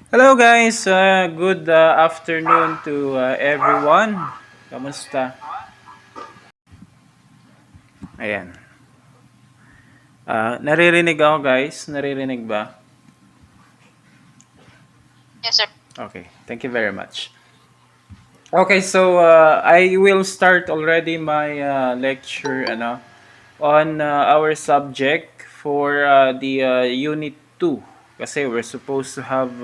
Hello guys, good afternoon to everyone. Kamusta? Ayan. Naririnig ako guys? Naririnig ba? Yes, sir. Okay, thank you very much. Okay, so I will start already my lecture on our subject for the Unit 2. Kasi we're supposed to have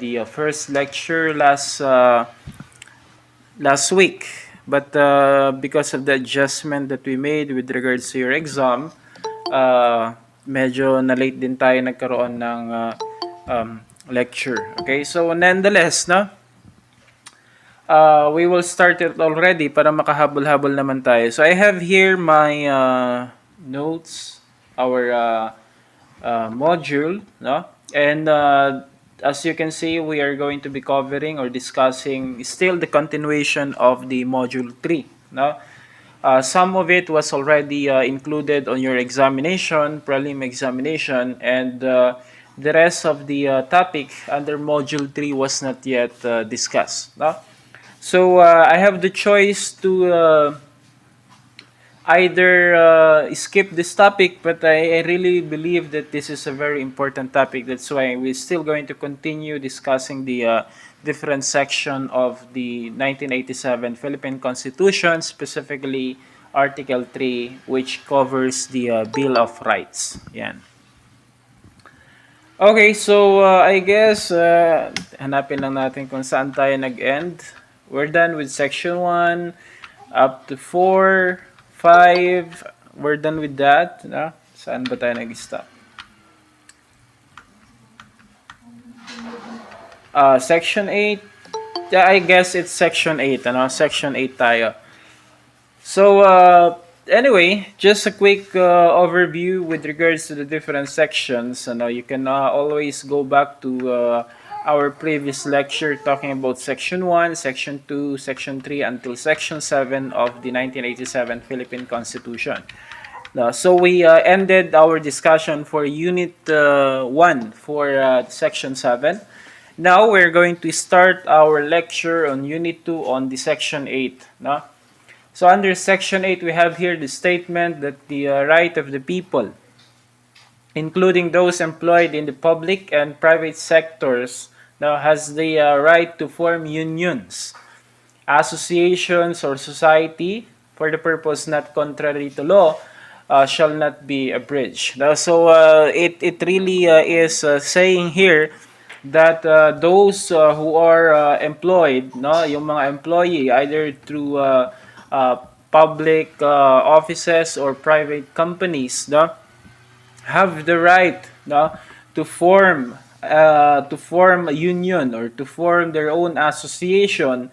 the first lecture last week. But because of the adjustment that we made with regards to your exam, medyo na-late din tayo nagkaroon ng lecture. Okay, so nonetheless, no? We will start it already para makahabol-habol naman tayo. So I have here my notes, our module, no? And as you can see, we are going to be covering or discussing still the continuation of the module 3, no? Some of it was already included on your examination, prelim examination, and the rest of the topic under module 3 was not yet discussed, no? So I have the choice to either skip this topic, but I really believe that this is a very important topic. That's why we're still going to continue discussing the different section of the 1987 Philippine Constitution, specifically Article 3, which covers the Bill of Rights. Yan. Okay, so I guess hanapin lang natin kung saan tayo nag-end. We're done with section 1 up to 4, 5. We're done with that. No? Saan ba tayo nag-stop? Section 8. Yeah, I guess it's section 8. Ano? Section 8 tayo. So, anyway, just a quick overview with regards to the different sections. You can always go back to our previous lecture talking about Section 1, Section 2, Section 3, until Section 7 of the 1987 Philippine Constitution. So we ended our discussion for Unit 1 for Section 7. Now we're going to start our lecture on Unit 2 on the Section 8. No? So under Section 8, we have here the statement that the right of the people, including those employed in the public and private sectors, now has the right to form unions, associations, or society for the purpose not contrary to law, shall not be abridged. So it really is saying here that those who are employed, no, yung mga employee either through public offices or private companies, no, have the right, no, to form a union or to form their own association,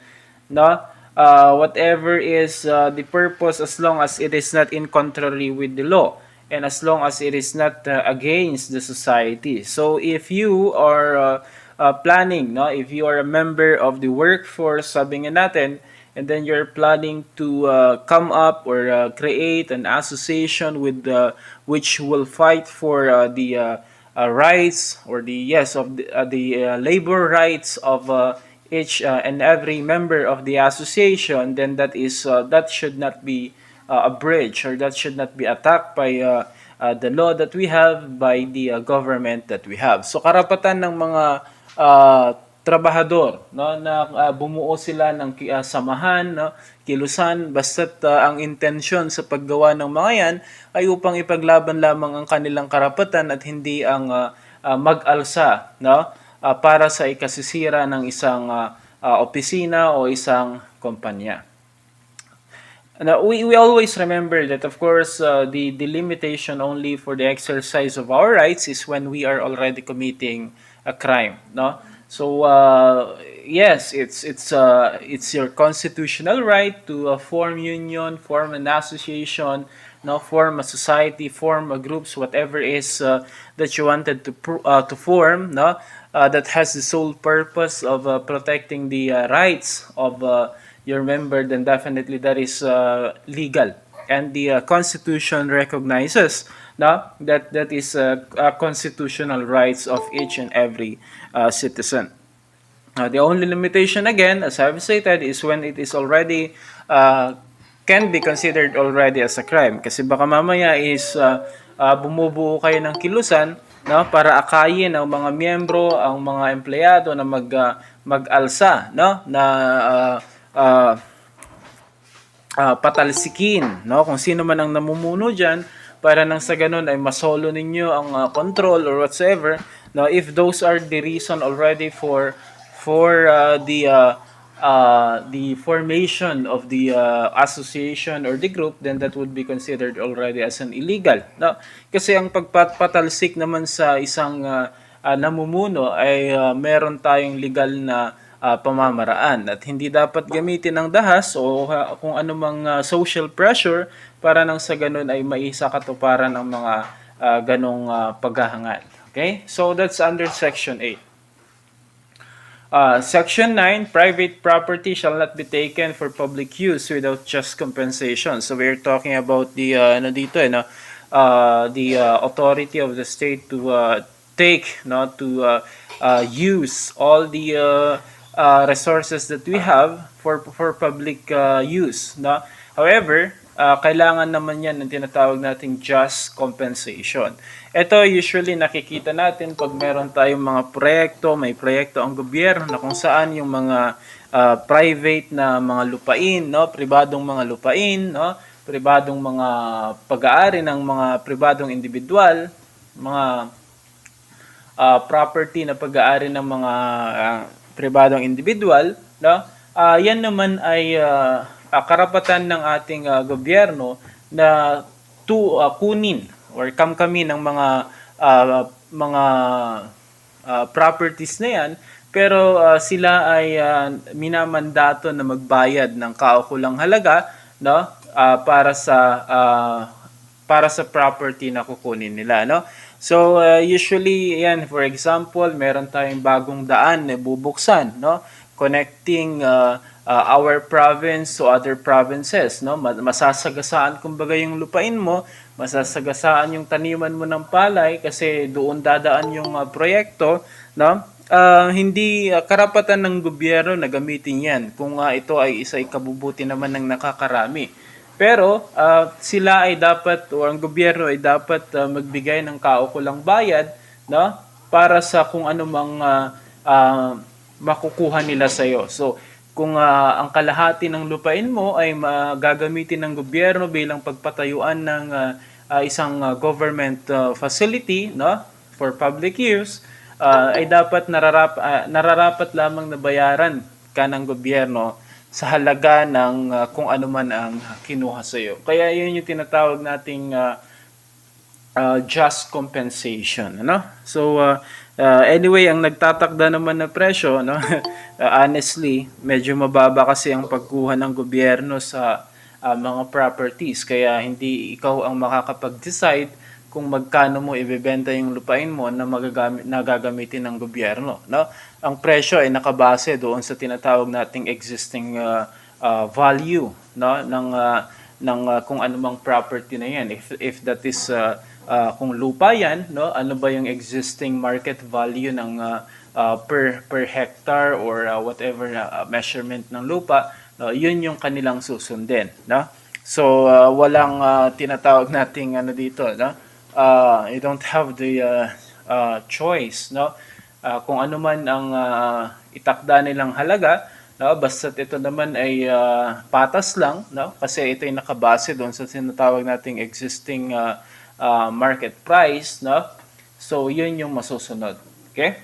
no, whatever is the purpose, as long as it is not in contrary with the law and as long as it is not against the society. So if you are planning, no, if you are a member of the workforce, sabi nga natin, and then you're planning to come up or create an association with which will fight for the rights or the labor rights of each and every member of the association, then that should not be abridged, or that should not be attacked by the law that we have, by the government that we have. So karapatan ng mga trabahador, no, na bumuo sila ng samahan, no, kilusan, basta't ang intensyon sa paggawa ng mga yan ay upang ipaglaban lamang ang kanilang karapatan at hindi ang mag-alsa, no, para sa ikasisira ng isang opisina o isang kumpanya. Now, we always remember that, of course, the limitation only for the exercise of our rights is when we are already committing a crime, no? So yes, it's your constitutional right to form union, form an association, no, form a society, form a groups, whatever is that you wanted to form, no, that has the sole purpose of protecting the rights of your member. Then definitely that is legal, and the Constitution recognizes no, that is constitutional rights of each and every citizen. The only limitation again, as I've stated, is when it is already can be considered already as a crime. Kasi baka mamaya is bumubuo kayo ng kilusan, no, para akayin ang mga miyembro, ang mga empleyado na mag-alsa, no, na uh, patalsikin, no, kung sino man ang namumuno diyan, para nang sa ganun ay masolo ninyo ang control or whatsoever. Now if those are the reason already for the formation of the association or the group, then that would be considered already as an illegal, no, kasi ang pagpatalsik naman sa isang namumuno ay meron tayong legal na pamamaraan, at hindi dapat gamitin ng dahas o kung anumang social pressure para nang sa ganun ay maisakatuparan ang mga ganong paghahangad. Okay? So that's under Section 8. Section 9, private property shall not be taken for public use without just compensation. So we're talking about the authority of the state to take, no, to use all the resources that we have for public use, no. However, kailangan naman yan ng tinatawag nating just compensation. Ito usually nakikita natin pag meron tayong mga proyekto, may proyekto ang gobyerno na kung saan yung mga private na mga lupain, no, pribadong mga lupain, no, pribadong mga pag-aari ng mga pribadong individual, mga property na pag-aari ng mga pribadong individual, no, yan naman ay karapatan ng ating gobyerno na kunin or kamkamin ng mga properties na yan, pero sila ay minamandato na magbayad ng kaukulang halaga, no, para sa property na kukunin nila, no. So usually yan, for example, meron tayong bagong daan na bubuksan, no, connecting our province to other provinces, no? Masasagasaan kumbaga yung lupain mo, masasagasaan yung taniman mo ng palay kasi doon dadaan yung proyekto, no? Hindi karapatan ng gobyerno na gamitin yan kung ito ay isa ikabubuti naman ng nakakarami. Pero sila ay dapat, o ang gobyerno ay dapat magbigay ng kaukulang bayad, no, para sa kung anumang makukuha nila sa iyo. So kung ang kalahati ng lupain mo ay gagamitin ng gobyerno bilang pagpatayuan ng isang government facility, no, for public use, ay dapat nararapat lamang na bayaran ka ng gobyerno sa halaga ng kung ano man ang kinuha sa iyo. Kaya yun yung tinatawag nating just compensation, ano? So anyway, ang nagtatakda naman na presyo, no, honestly, medyo mababa kasi ang pagkuha ng gobyerno sa mga properties, kaya hindi ikaw ang makakapag-decide kung magkano mo ibebenta yung lupain mo na gagamitin ng gobyerno, no. Ang presyo ay nakabase doon sa tinatawag nating existing value, no, ng kung anumang property na yan. If that is kung lupa yan, no, ano ba yung existing market value ng per hectare or whatever measurement ng lupa, no, yun yung kanilang susundin, no. So walang tinatawag nating ano dito, no. You don't have the choice, no. Kung ano man ang itakda nilang halaga, no, basta ito naman ay patas lang, no, kasi ito ay nakabase doon sa tinatawag nating existing market price, no. So yun yung masusunod. Okay?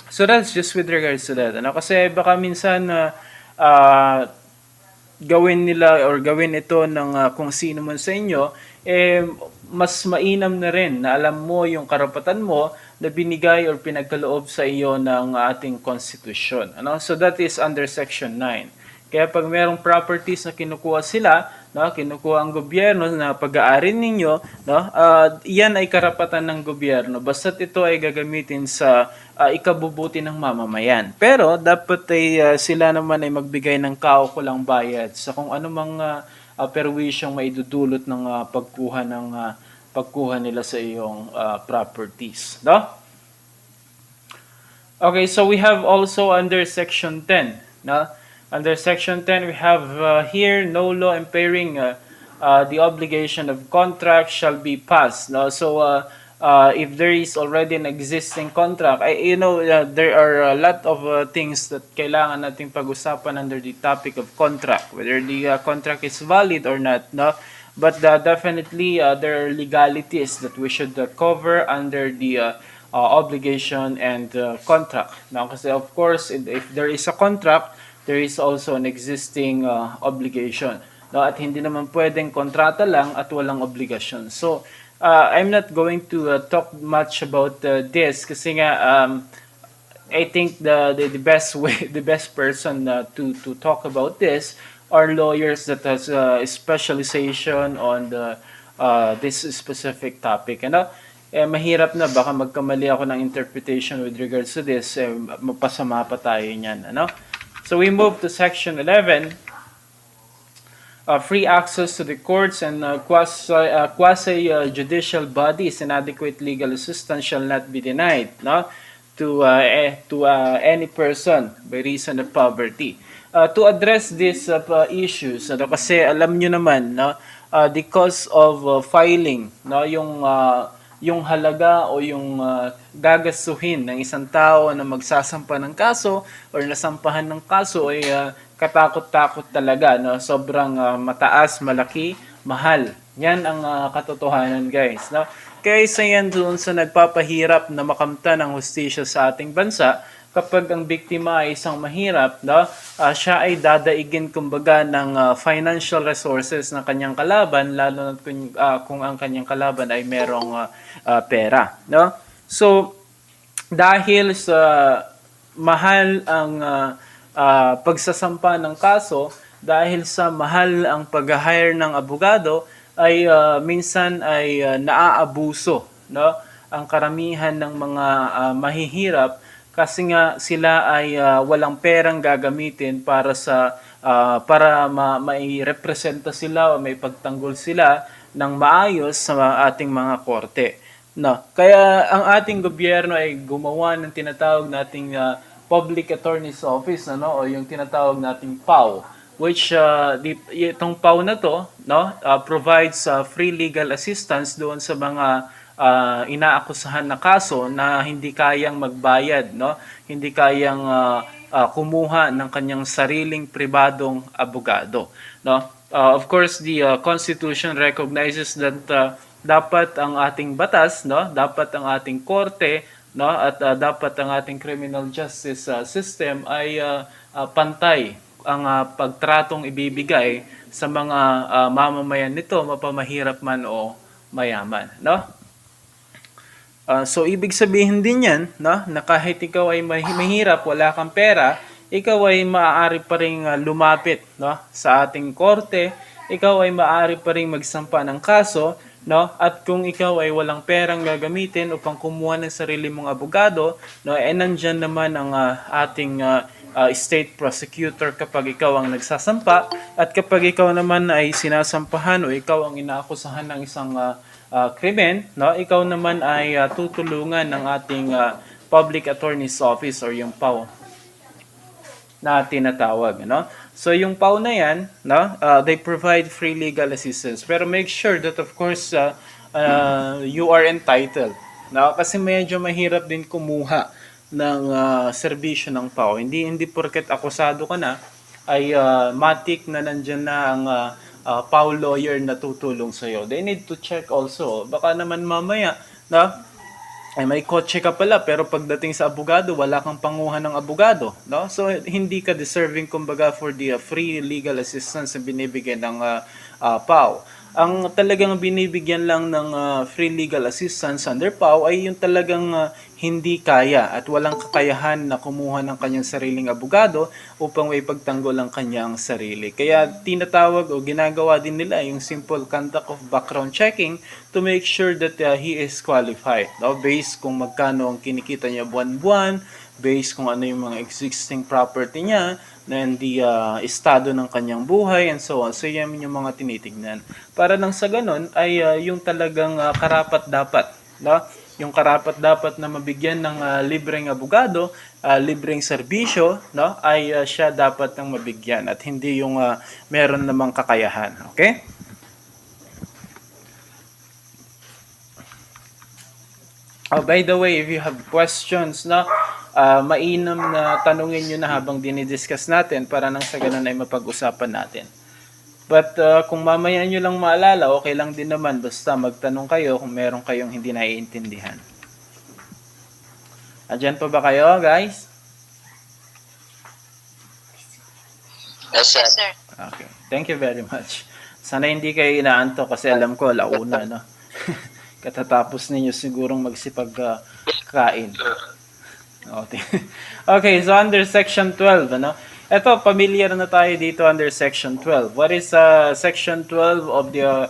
So that's just with regards to that. Ano, kasi baka minsan gawin nila or gawin ito ng kung sino man sa inyo, mas mainam na rin na alam mo yung karapatan mo na binigay or pinagkaloob sa iyo ng ating konstitusyon. Ano? So that is under Section 9. Kaya pag merong properties na kinukuha sila, no, kinukuha ang gobyerno na pag-aari ninyo, no, yan ay karapatan ng gobyerno basta't ito ay gagamitin sa ikabubuti ng mamamayan. Pero dapat ay sila naman ay magbigay ng kaukulang bayad sa kung anumang perwisyong maidudulot ng pagkuha pagkuha nila sa iyong properties, no? Okay, so we have also under section 10, no? Under section 10, we have here no law impairing the obligation of contract shall be passed, no? So if there is already an existing contract, there are a lot of things that kailangan nating pag-usapan under the topic of contract, whether the contract is valid or not, no? But definitely there are legalities that we should cover under the obligation and contract. Now, kasi of course, if there is a contract, there is also an existing obligation. No, at hindi naman pwedeng kontrata lang at walang obligasyon. So, I'm not going to talk much about this kasi nga I think the best way, the best person to talk about this are lawyers that has specialization on this specific topic. Mahirap na baka magkamali ako ng interpretation with regards to this, mapasama pa tayo niyan, ano? So we move to section 11. Free access to the courts and quasi-judicial bodies and adequate legal assistance shall not be denied, no? To any person by reason of poverty. To address these issues, kasi alam nyo naman, no, the cost of filing, no, yung halaga o yung gagastuhin ng isang tao na magsasampa ng kaso or nasampahan ng kaso ay katakot-takot talaga, no? Sobrang mataas, malaki, mahal. Yan ang katotohanan, guys, no? Kaya isa yan doon sa nagpapahirap na makamtan ng hustisya sa ating bansa. Kapag ang biktima ay isang mahirap, no, siya ay dadaigin kumbaga ng financial resources ng kanyang kalaban, lalo na kung ang kanyang kalaban ay merong pera, no? So dahil sa mahal ang pagsasampa ng kaso, dahil sa mahal ang pag-hire ng abogado, ay minsan ay naaabuso, no, ang karamihan ng mga mahihirap. Kasi nga sila ay walang perang gagamitin para mai-representa sila o may pagtanggol sila ng maayos sa ating mga korte. No. Kaya ang ating gobyerno ay gumawa ng tinatawag nating Public Attorney's Office, o yung tinatawag nating PAO, which itong PAO na to, no, provides free legal assistance doon sa mga inaakusahan na kaso na hindi kayang magbayad, no? Hindi kayang kumuha ng kanyang sariling pribadong abogado, no? Of course, the Constitution recognizes that dapat ang ating batas, no? Dapat ang ating korte, no? At dapat ang ating criminal justice system ay pantay ang pagtratong ibibigay sa mga mamamayan nito, mapamahirap man o mayaman, no? So ibig sabihin din yan, no, na kahit ikaw ay mahirap, wala kang pera, ikaw ay maaari pa ring lumapit, no, sa ating korte, ikaw ay maaari pa ring magsampa ng kaso, no, at kung ikaw ay walang perang gagamitin upang kumuha ng sarili mong abogado, no, nandyan naman ang ating state prosecutor kapag ikaw ang nagsasampa, at kapag ikaw naman ay sinasampahan o ikaw ang inaakusahan ng isang krimen, no, ikaw naman ay tutulungan ng ating Public Attorney's Office or yung PAO na tinatawag, no? So yung PAO na yan, no, they provide free legal assistance, pero make sure that of course you are entitled, no? Kasi medyo mahirap din kumuha ng serbisyo ng PAO. Hindi porket akusado ka na ay matik na nandiyan na ang PAO lawyer na tutulong sa iyo. They need to check also. Baka naman mamaya na ay may kotse ka pala pero pagdating sa abogado wala kang panguhan ng abogado, no? So hindi ka deserving kumbaga for the free legal assistance na binibigyan ng PAO. Ang talagang binibigyan lang ng free legal assistance under PAO ay yung talagang hindi kaya at walang kakayahan na kumuha ng kanyang sariling abogado upang may pagtanggol ang kanyang sarili. Kaya tinatawag o ginagawa din nila yung simple conduct of background checking to make sure that he is qualified. No? Based kung magkano ang kinikita niya buwan-buwan, based kung ano yung mga existing property niya, and the estado ng kanyang buhay and so on. So yan yung mga tinitignan. Para nang sa ganun ay yung talagang karapat-dapat, no? Yung karapat-dapat na mabigyan ng libreng abogado, libreng serbisyo, no? Ay siya dapat nang mabigyan at hindi yung meron namang kakayahan. Okay? Oh, by the way, if you have questions, no, mainam na tanungin nyo na habang dinidiscuss natin para nang sa ganun ay mapag-usapan natin. But kung mamaya nyo lang maalala, okay lang din naman. Basta magtanong kayo kung meron kayong hindi naiintindihan. Andyan pa ba kayo, guys? Yes, sir. Okay. Thank you very much. Sana hindi kayo inaanto kasi alam ko, launa, no? Katatapos ninyo sigurong magsipag-kain. Okay, so under Section 12, ano? Ito, familiar na tayo dito under Section 12. What is Section 12 of the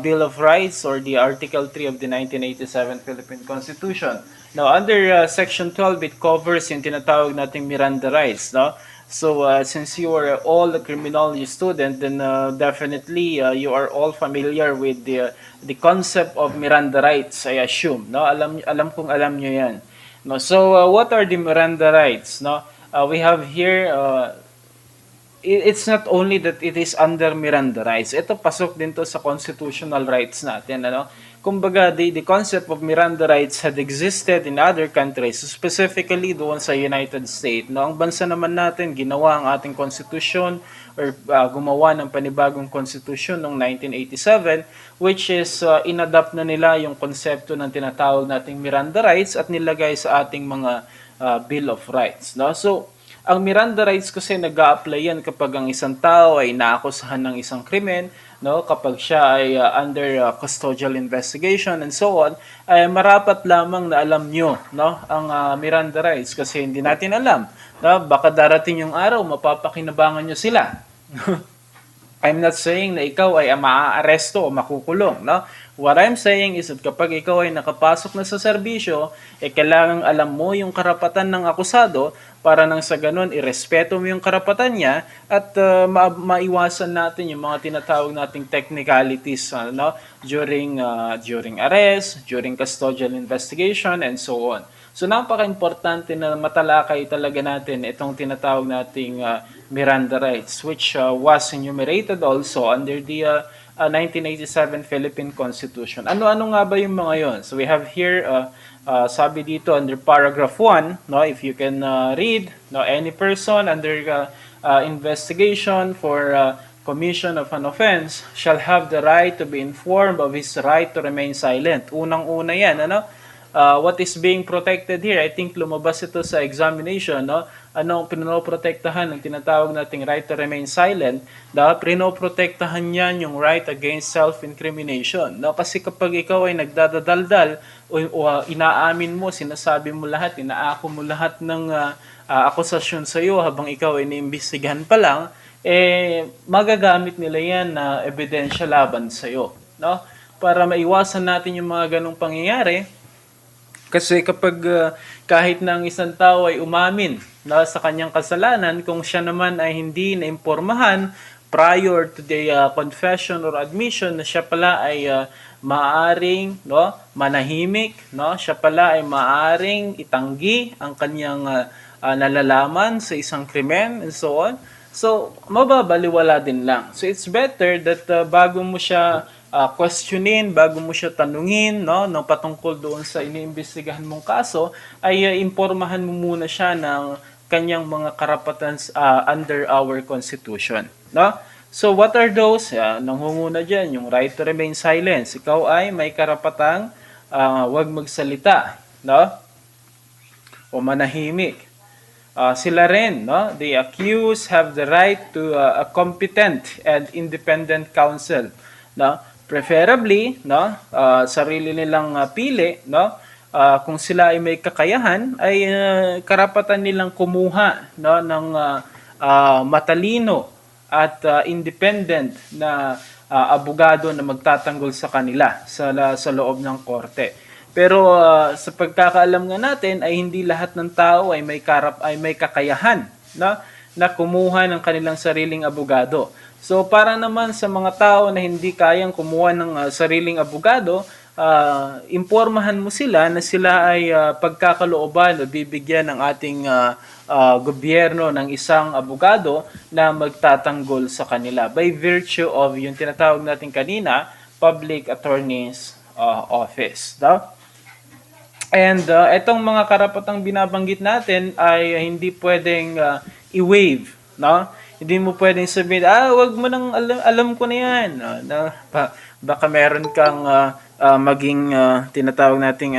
Bill of Rights or the Article 3 of the 1987 Philippine Constitution? Now, under Section 12, it covers yung tinatawag nating Miranda rights, no? So, since you are all a criminology student, then definitely you are all familiar with the concept of Miranda rights, I assume, no? Alam kong alam nyo yan. No, so what are the Miranda rights? No, we have here. It's not only that it is under Miranda rights. Ito pasok din to sa constitutional rights natin. Ano? Kumbaga, the concept of Miranda rights had existed in other countries, specifically doon sa United States. No, ang bansa naman natin ginawa ang ating constitution or gumawa ng panibagong constitution noong 1987, which is inadapt na nila yung konsepto ng tinatawag nating Miranda rights at nilagay sa ating mga Bill of Rights. No? So, ang Miranda rights kasi nag-a-apply yan kapag ang isang tao ay naakusahan ng isang krimen, no, kapag siya ay under custodial investigation and so on, ay marapat lamang na alam nyo, no, ang Miranda rights kasi hindi natin alam, no, baka darating yung araw mapapakinabangan nyo sila. I'm not saying na ikaw ay maaaresto o makukulong, no? What I'm saying is that kapag ikaw ay nakapasok na sa serbisyo, kailangang alam mo yung karapatan ng akusado para nang sa ganun, irespeto mo yung karapatan niya at maiwasan natin yung mga tinatawag nating technicalities no? during arrest, during custodial investigation, and so on. So napaka-importante na matalakay talaga natin itong tinatawag nating Miranda rights, which was enumerated also under the 1987 Philippine Constitution. Ano-ano nga ba yung mga yon? So we have here, sabi dito under paragraph 1, no, if you can read, no, any person under investigation for commission of an offense shall have the right to be informed of his right to remain silent. Unang-una yan, ano? What is being protected here? I think lumabas ito sa examination, no? Anong pinoprotektahan ng tinatawag nating right to remain silent? Dahil pinoprotektahan niyan yung right against self-incrimination, no? Kasi kapag ikaw ay nagdadaldal o inaamin mo, sinasabi mo lahat, inaako mo lahat ng akusasyon sa iyo habang ikaw ay iniimbestigahan pa lang, magagamit nila yan na ebidensya laban sa iyo, no? Para maiwasan natin yung mga ganong pangyayari. Kasi kapag kahit na ang isang tao ay umamin sa kanyang kasalanan, kung siya naman ay hindi naimpormahan prior to the confession or admission na siya pala ay maaring manahimik, siya pala ay maaring itanggi ang kanyang nalalaman sa isang krimen and so on. So, mababaliwala din lang. So, it's better that bago mo siya questionin, bago mo siya tanungin, no, patungkol doon sa iniimbestigahan mong kaso, ay impormahan mo muna siya ng kanyang mga karapatan under our Constitution. No? So what are those? Nangunguna dyan, yung right to remain silent. Ikaw ay may karapatang wag magsalita, no? O manahimik. Sila rin, no? The accused have the right to a competent and independent counsel, no? Preferably, no, sarili nilang pili, no, kung sila ay may kakayahan, ay karapatan nilang kumuha, no, ng matalino at independent na abogado na magtatanggol sa kanila sa loob ng korte. Pero sa pagkakaalam nga natin ay hindi lahat ng tao ay may kakayahan, no, na kumuha ng kanilang sariling abogado. So para naman sa mga tao na hindi kayang kumuha ng sariling abogado, impormahan mo sila na sila ay pagkakalooban o bibigyan ng ating gobyerno ng isang abogado na magtatanggol sa kanila by virtue of yung tinatawag natin kanina, Public Attorney's Office. No? And itong mga karapatang binabanggit natin ay hindi pwedeng i-waive, no? Hindi mo pwedeng sabihin, wag mo nang alam ko na 'yan. Baka meron kang maging tinatawag nating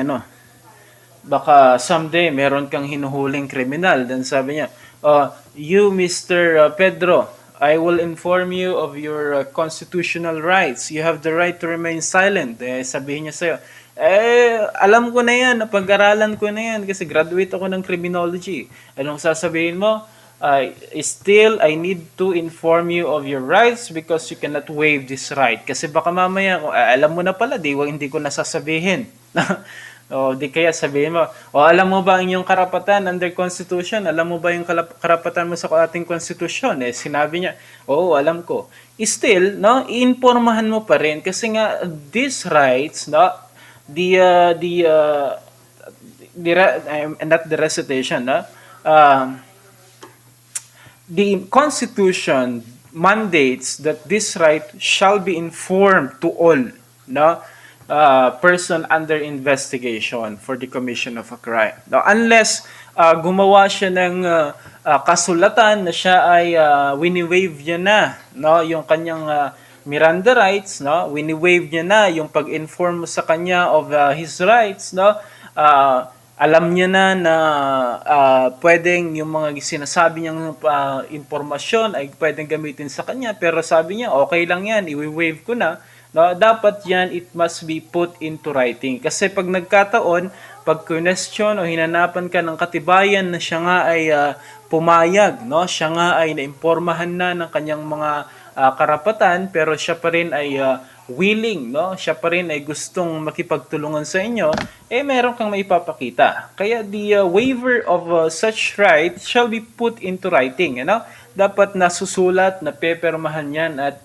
baka someday meron kang hinuhuling kriminal. Then sabi niya, you Mr. Pedro, I will inform you of your constitutional rights. You have the right to remain silent. Sabihin niya sa'yo, alam ko na yan, napag-aralan ko na yan kasi graduate ako ng criminology. Anong sasabihin mo? Still, I need to inform you of your rights because you cannot waive this right. Kasi baka mamaya, alam mo na pala, hindi ko nasasabihin. O di kaya sabihin mo, alam mo ba ang iyong karapatan under Constitution? Alam mo ba yung karapatan mo sa ating Constitution? Sinabi niya, alam ko. Still, no, iinformahan mo pa rin kasi nga these rights, no, not the recitation, no, the Constitution mandates that this right shall be informed to all, no, person under investigation for the commission of a crime. Now, unless gumawa siya ng kasulatan na siya ay wini-waive niya na, no, yung kanyang Miranda rights, no, wini-waive niya na yung pag-inform mo sa kanya of his rights, no, alam niya na pwedeng yung mga sinasabi niyang impormasyon ay pwedeng gamitin sa kanya, pero sabi niya okay lang yan, i-waive ko na. No, dapat yan, it must be put into writing. Kasi pag nagkataon, pag question o hinanapan ka ng katibayan na siya nga ay pumayag, no? Siya nga ay naimpormahan na ng kanyang mga karapatan, pero siya pa rin ay willing, no? Siya pa rin ay gustong makipagtulungan sa inyo, meron kang maipapakita. Kaya the waiver of such right shall be put into writing, you know? Dapat nasusulat, napepermahan yan at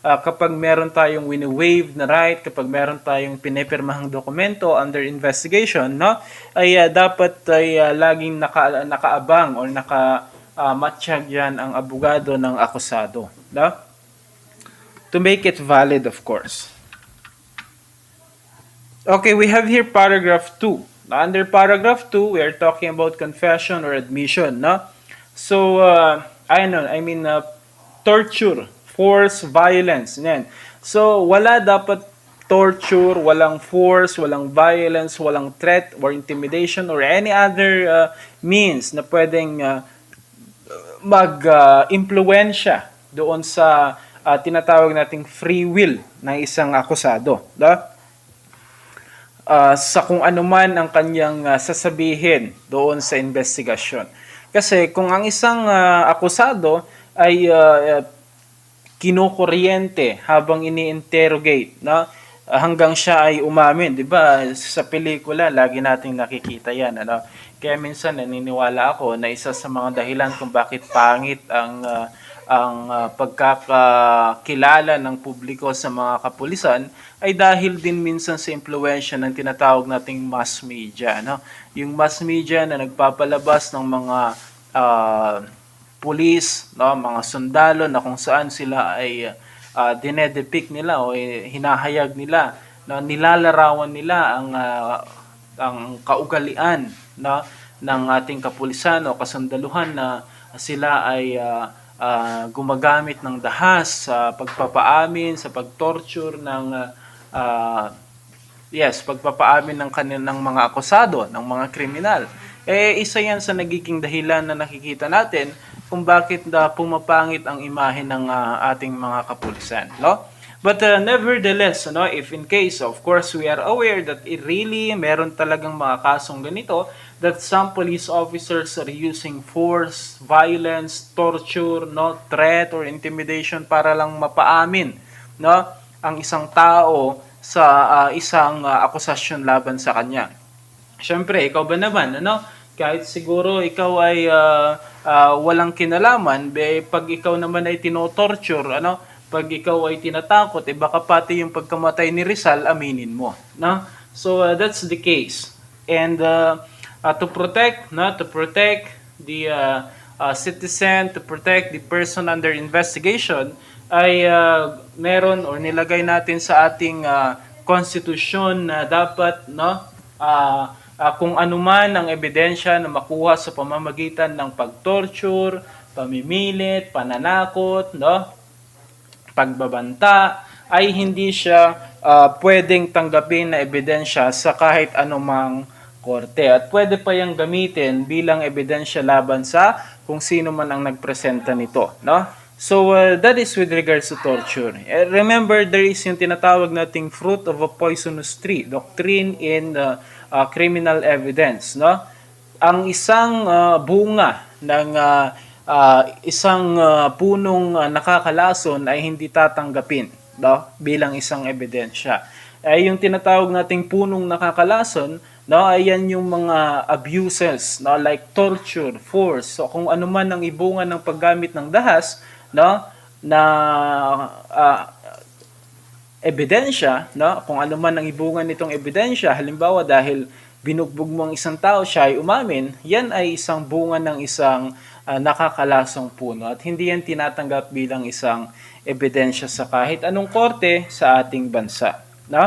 kapag meron tayong wini-waive na right, kapag meron tayong pinipirmahang dokumento under investigation, no, ay dapat ay laging nakaabang or nakamatsyag yan ang abogado ng akusado, no? To make it valid, of course. Okay, we have here paragraph 2. Now, under paragraph 2, we are talking about confession or admission, no? So, torture, force, violence. Yan. So, wala dapat torture, walang force, walang violence, walang threat or intimidation or any other means na pwedeng mag-impluensya doon sa tinatawag nating free will ng isang akusado. Sa kung ano man ang kanyang sasabihin doon sa investigasyon. Kasi kung ang isang akusado ay kinukuryente habang ini-interrogate, no? Hanggang siya ay umamin, 'di ba? Sa pelikula lagi nating nakikita 'yan, ano? Kaya minsan naniniwala ako na isa sa mga dahilan kung bakit pangit ang pagkakakilala ng publiko sa mga kapulisan ay dahil din minsan sa impluwensya ng tinatawag nating mass media, no? Yung mass media na nagpapalabas ng mga pulis, no, mga sundalo na kung saan sila ay dinedepict nila o hinahayag nila, no, nilalarawan nila ang kaugalian, no, ng ating kapulisan o kasundaluhan na sila ay gumagamit ng dahas sa pagpapaamin, sa pagtorture ng pagpapaamin ng kanilang mga akusado, ng mga kriminal. Isa yan sa nagiging dahilan na nakikita natin kung bakit pumapangit ang imahe ng ating mga kapulisan, no? But nevertheless, no, if in case, of course, we are aware that meron talagang mga kasong ganito, that some police officers are using force, violence, torture, no, threat or intimidation para lang mapaamin, no, ang isang tao sa isang akusasyon laban sa kanya. Siyempre, ikaw ba naman, ano? Kahit siguro ikaw ay walang kinalaman, pag ikaw naman ay tinotorture, ano, pag ikaw ay tinatakot, baka pati yung pagkamatay ni Rizal, aminin mo. No? So, that's the case. And to protect the citizen, to protect the person under investigation, ay meron or nilagay natin sa ating konstitusyon na dapat, no, kung anuman ang ebidensya na makuha sa pamamagitan ng pagtorture, pamimilit, pananakot, no, pagbabanta, ay hindi siya pwedeng tanggapin na ebidensya sa kahit anumang korte. At pwede pa yang gamitin bilang ebidensya laban sa kung sino man ang nagpresenta nito. No? So, that is with regards to torture. Remember, there is yung tinatawag nating fruit of a poisonous tree, doctrine in criminal evidence. No? Ang isang bunga ng isang punong nakakalason ay hindi tatanggapin, no, bilang isang ebidensya. Ay yung tinatawag nating punong nakakalason, no, ay yan yung mga abuses, no, like torture, force, so kung ano man ang ibunga ng paggamit ng dahas, no, na ebidensya, no, kung ano man ang ibunga nitong ebidensya, halimbawa dahil binugbog mo ang isang tao, siya ay umamin, yan ay isang bunga ng isang nakakalasong puno at hindi yan tinatanggap bilang isang ebidensya sa kahit anong korte sa ating bansa. No?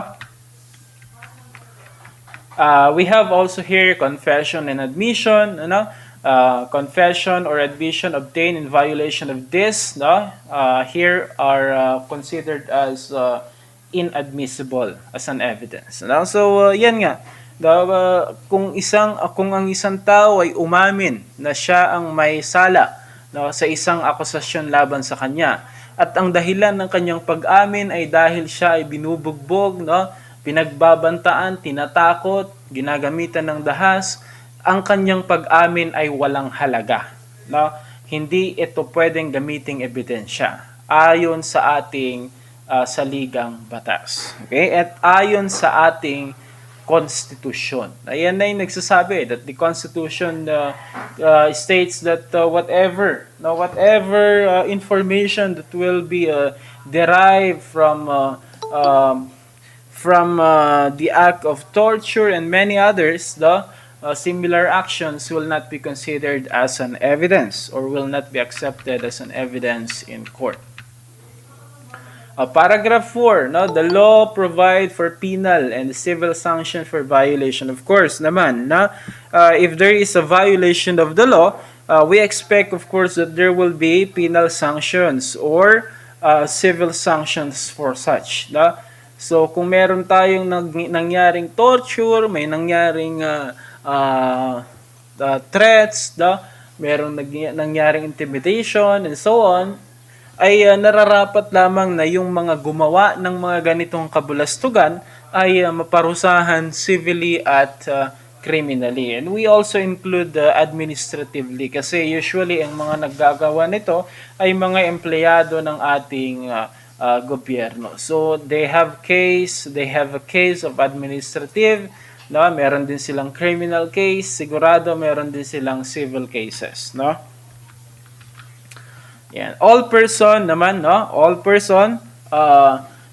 We have also here confession and admission. Ano? Confession or admission obtained in violation of this, no? Here are considered as inadmissible as an evidence. No? So, yan nga. Kung ang isang tao ay umamin na siya ang may sala, no, sa isang akusasyon laban sa kanya at ang dahilan ng kanyang pag-amin ay dahil siya ay binubugbog, no, pinagbabantaan, tinatakot, ginagamitan ng dahas, ang kanyang pag-amin ay walang halaga. No? Hindi ito pwedeng gamiting ebidensya ayon sa ating saligang batas. Okay? At ayon sa ating Constitution. Ayan na yung nagsasabi that the Constitution states that whatever information that will be derived from the act of torture and many others, the similar actions will not be considered as an evidence or will not be accepted as an evidence in court. Paragraph 4, no, the law provide for penal and civil sanction for violation. Of course, naman, no, if there is a violation of the law, we expect, of course, that there will be penal sanctions or civil sanctions for such. No? So, kung meron tayong nangyaring torture, may nangyaring threats, no? Merong nangyaring intimidation, and so on, ay nararapat lamang na yung mga gumawa ng mga ganitong kabulastugan ay maparusahan civilly at criminally. And we also include administratively kasi usually ang mga naggagawa nito ay mga empleyado ng ating gobyerno. So they have a case of administrative, no? Meron din silang criminal case, sigurado meron din silang civil cases, no? Yan. All person naman, no? All person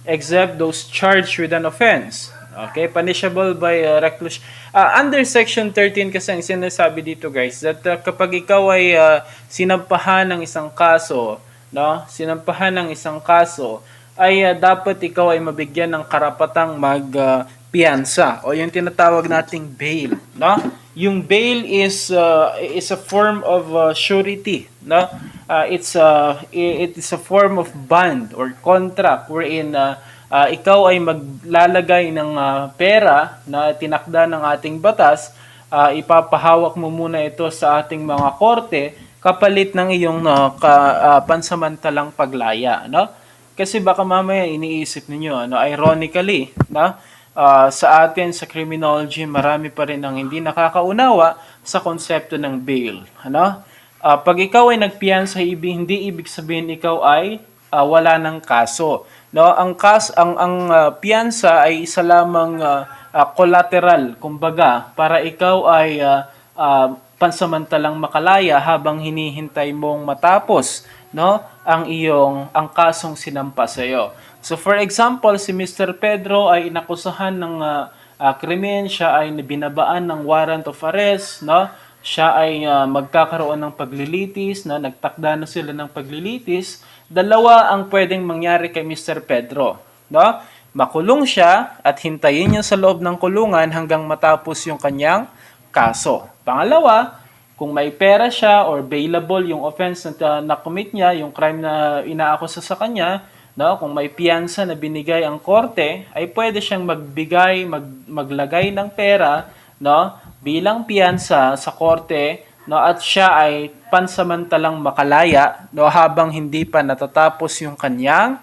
except those charged with an offense. Okay, punishable by reclusion. Under Section 13 kasi ang sinasabi dito, guys, that kapag ikaw ay sinampahan ng isang kaso, no? Sinampahan ng isang kaso, ay dapat ikaw ay mabigyan ng karapatang magpiyansa o yung tinatawag nating bail, no? Yung bail is a form of surety, no? It is a form of bond or contract wherein ikaw ay maglalagay ng pera na tinakda ng ating batas, ipapahawak mo muna ito sa ating mga korte kapalit ng iyong pansamantalang paglaya, no? Kasi baka mamaya iniisip niyo, ano, ironically, no? Sa atin sa criminology, marami pa rin ang hindi nakakaunawa sa konsepto ng bail, ano? Pag ikaw ay nagpiyansa, hindi ibig sabihin ikaw ay wala ng kaso. No, ang piyansa ay isa lamang collateral, kumbaga, para ikaw ay pansamantalang makalaya habang hinihintay mong matapos, no, ang kasong sinampa sa iyo. So for example, si Mr. Pedro ay inakusahan ng krimen, siya ay binabaan ng warrant of arrest, no? Siya ay magkakaroon ng paglilitis, no? Nagtakda na sila ng paglilitis. Dalawa ang pwedeng mangyari kay Mr. Pedro, no? Makulong siya at hintayin niya sa loob ng kulungan hanggang matapos yung kanyang kaso. Pangalawa, kung may pera siya or bailable yung offense na commit niya, yung crime na inaakusa sa kanya, no, kung may piyansa na binigay ang korte, ay pwede siyang maglagay ng pera, no, bilang piyansa sa korte, no, at siya ay pansamantalang makalaya, no, habang hindi pa natatapos yung kanyang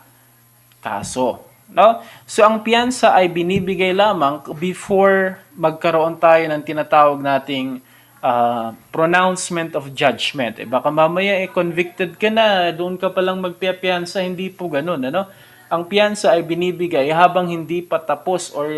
kaso. No? So ang piyansa ay binibigay lamang before magkaroon tayo ng tinatawag nating pronouncement of judgment. Baka mamaya convicted ka na, doon ka palang magpiyansa, hindi po ganun. Ano? Ang piyansa ay binibigay habang hindi pa tapos or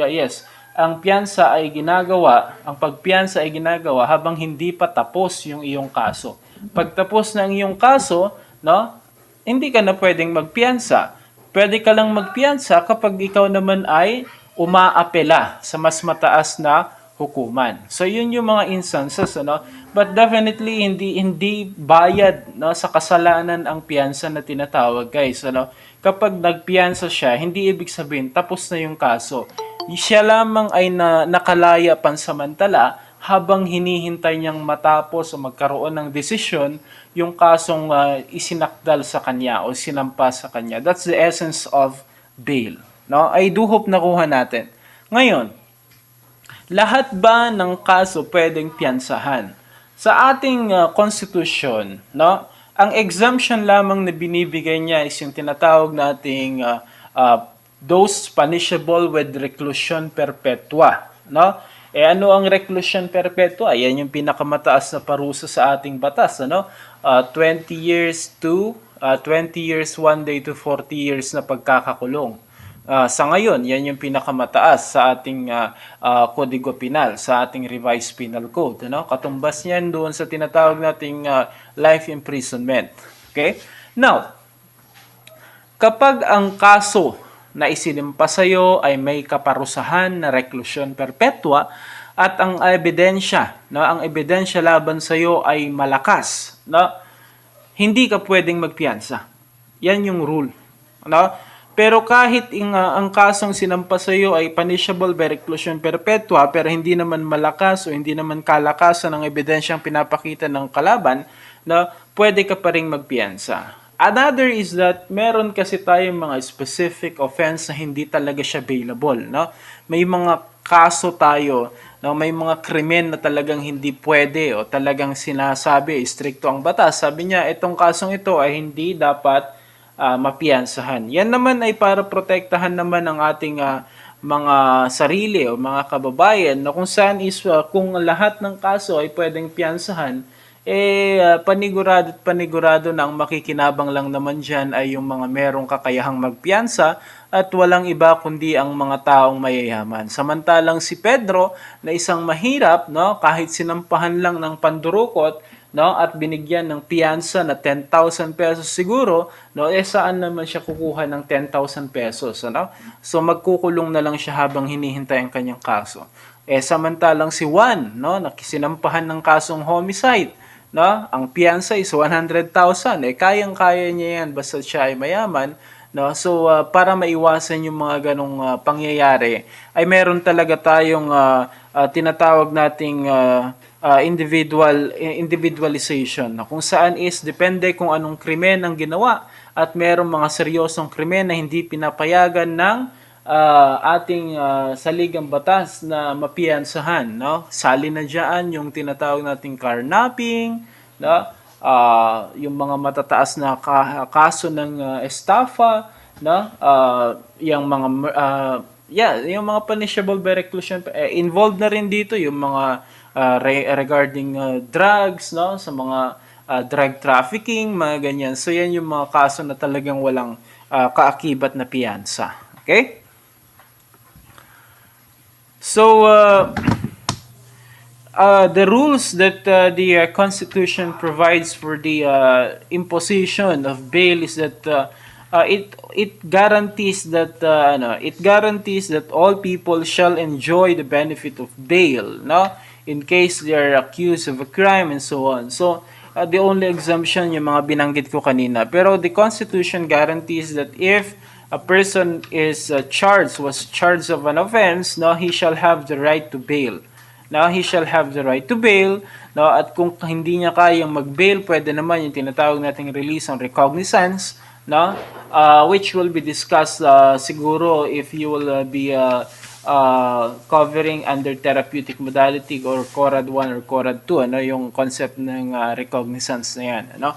ang piyansa ay ang pagpiyansa ay ginagawa habang hindi pa tapos yung iyong kaso. Pagtapos ng iyong kaso, no, hindi ka na pwedeng magpiyansa. Pwede ka lang magpiyansa kapag ikaw naman ay umaapela sa mas mataas na hukuman. So yun yung mga instances, ano? But definitely hindi bayad, no, sa kasalanan ang piyansa na tinatawag, guys, ano? Kapag nagpiyansa siya, hindi ibig sabihin tapos na yung kaso. Siya lamang ay nakalaya pansamantala habang hinihintay niyang matapos o magkaroon ng desisyon yung kasong isinakdal sa kanya o sinampa sa kanya. That's the essence of bail. No? I do hope nakuha natin. Ngayon, lahat ba ng kaso pwedeng piyansahan? Sa ating constitution, no, ang exemption lamang na binibigay niya is yung tinatawag nating those punishable with reclusion perpetua. No? Ano ang reclusion perpetua? Yan yung pinakamataas na parusa sa ating batas. Ano? 20 years 1 day to 40 years na pagkakakulong. Sa ngayon, yan yung pinakamataas sa ating Kodigo Penal, sa ating Revised Penal Code. Ano? Katumbas niyan doon sa tinatawag nating life imprisonment. Okay? Now, kapag ang kaso na isinimpa sa iyo ay may kaparusahan na reclusion perpetua at ang ebidensya, no, ang ebidensya laban sa iyo ay malakas, no, hindi ka pwedeng magpiyansa. Yan yung rule, no? Pero kahit ang kasong sinampa sa iyo ay punishable by reclusion perpetua pero hindi naman malakas o hindi naman kalakasan ng ebidensyang pinapakita ng kalaban, no, pwede ka pa ring magpiyansa. Another is that meron kasi tayong mga specific offense na hindi talaga siya bailable, no? May mga kaso tayo, no, may mga krimen na talagang hindi pwede o talagang sinasabi, stricto ang batas. Sabi niya, itong kasong ito ay hindi dapat mapiyansahan. Yan naman ay para protektahan naman ang ating mga sarili o mga kababayan na kung saan is kung lahat ng kaso ay pwedeng piyansahan, panigurado na ang makikinabang lang naman dyan ay yung mga merong kakayahang magpiyansa at walang iba kundi ang mga taong mayayaman. Samantalang si Pedro na isang mahirap, no, kahit sinampahan lang ng pandurukot, no, at binigyan ng piyansa na 10,000 pesos siguro, no, saan naman siya kukuha ng 10,000 pesos, ano? So magkukulong na lang siya habang hinihintay ang kanyang kaso. Samantalang si Juan, no, nakisinampahan ng kasong homicide, no? Ang piyansa is 100,000. Kayang-kaya niya yan basta siya ay mayaman, no? So para maiwasan yung mga ganong pangyayari, ay meron talaga tayong tinatawag nating individualization, no? Kung saan is depende kung anong krimen ang ginawa at merong mga seryosong krimen na hindi pinapayagan ng ating saligang batas na mapiyansahan, no? Sali na diyan yung tinatawag nating carnapping, no? Yung mga matataas na kaso ng estafa, no? Yung mga yung mga punishable by reclusion, involved na rin dito yung mga regarding drugs, no? Sa mga drug trafficking, mga ganyan. So yan yung mga kaso na talagang walang kaakibat na piyansa. Okay? So, the rules that the Constitution provides for the imposition of bail is that it guarantees that it guarantees that all people shall enjoy the benefit of bail, no, in case they are accused of a crime and so on. So the only exemption yung mga binanggit ko kanina, pero the Constitution guarantees that if a person is was charged of an offense, no, he shall have the right to bail. Now, he shall have the right to bail. No, at kung hindi niya kayang mag-bail, pwede naman yung tinatawag nating release on recognizance, no, which will be discussed siguro if you will be covering under therapeutic modality or CORAD 1 or CORAD 2, ano, yung concept ng recognizance na yan. Ano?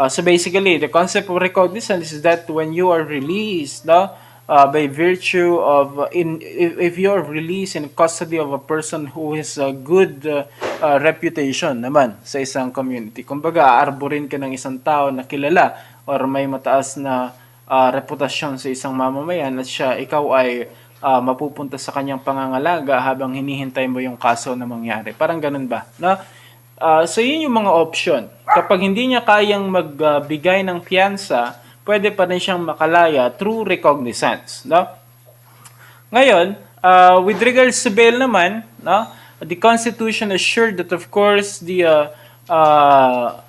So basically, the concept of recognizance is that when you are released, no, by virtue of if you are released in custody of a person who has a good reputation naman sa isang community. Kumbaga, aarborin ka ng isang tao na kilala or may mataas na reputasyon sa isang mamamayan at ikaw ay mapupunta sa kanyang pangangalaga habang hinihintay mo yung kaso na mangyari. Parang ganun ba? No? So yun yung mga option. Kapag hindi niya kayang magbigay ng piyansa, pwede pa rin siyang makalaya through recognizance. No? Ngayon, with regards to bail naman, no, the Constitution assured that of course the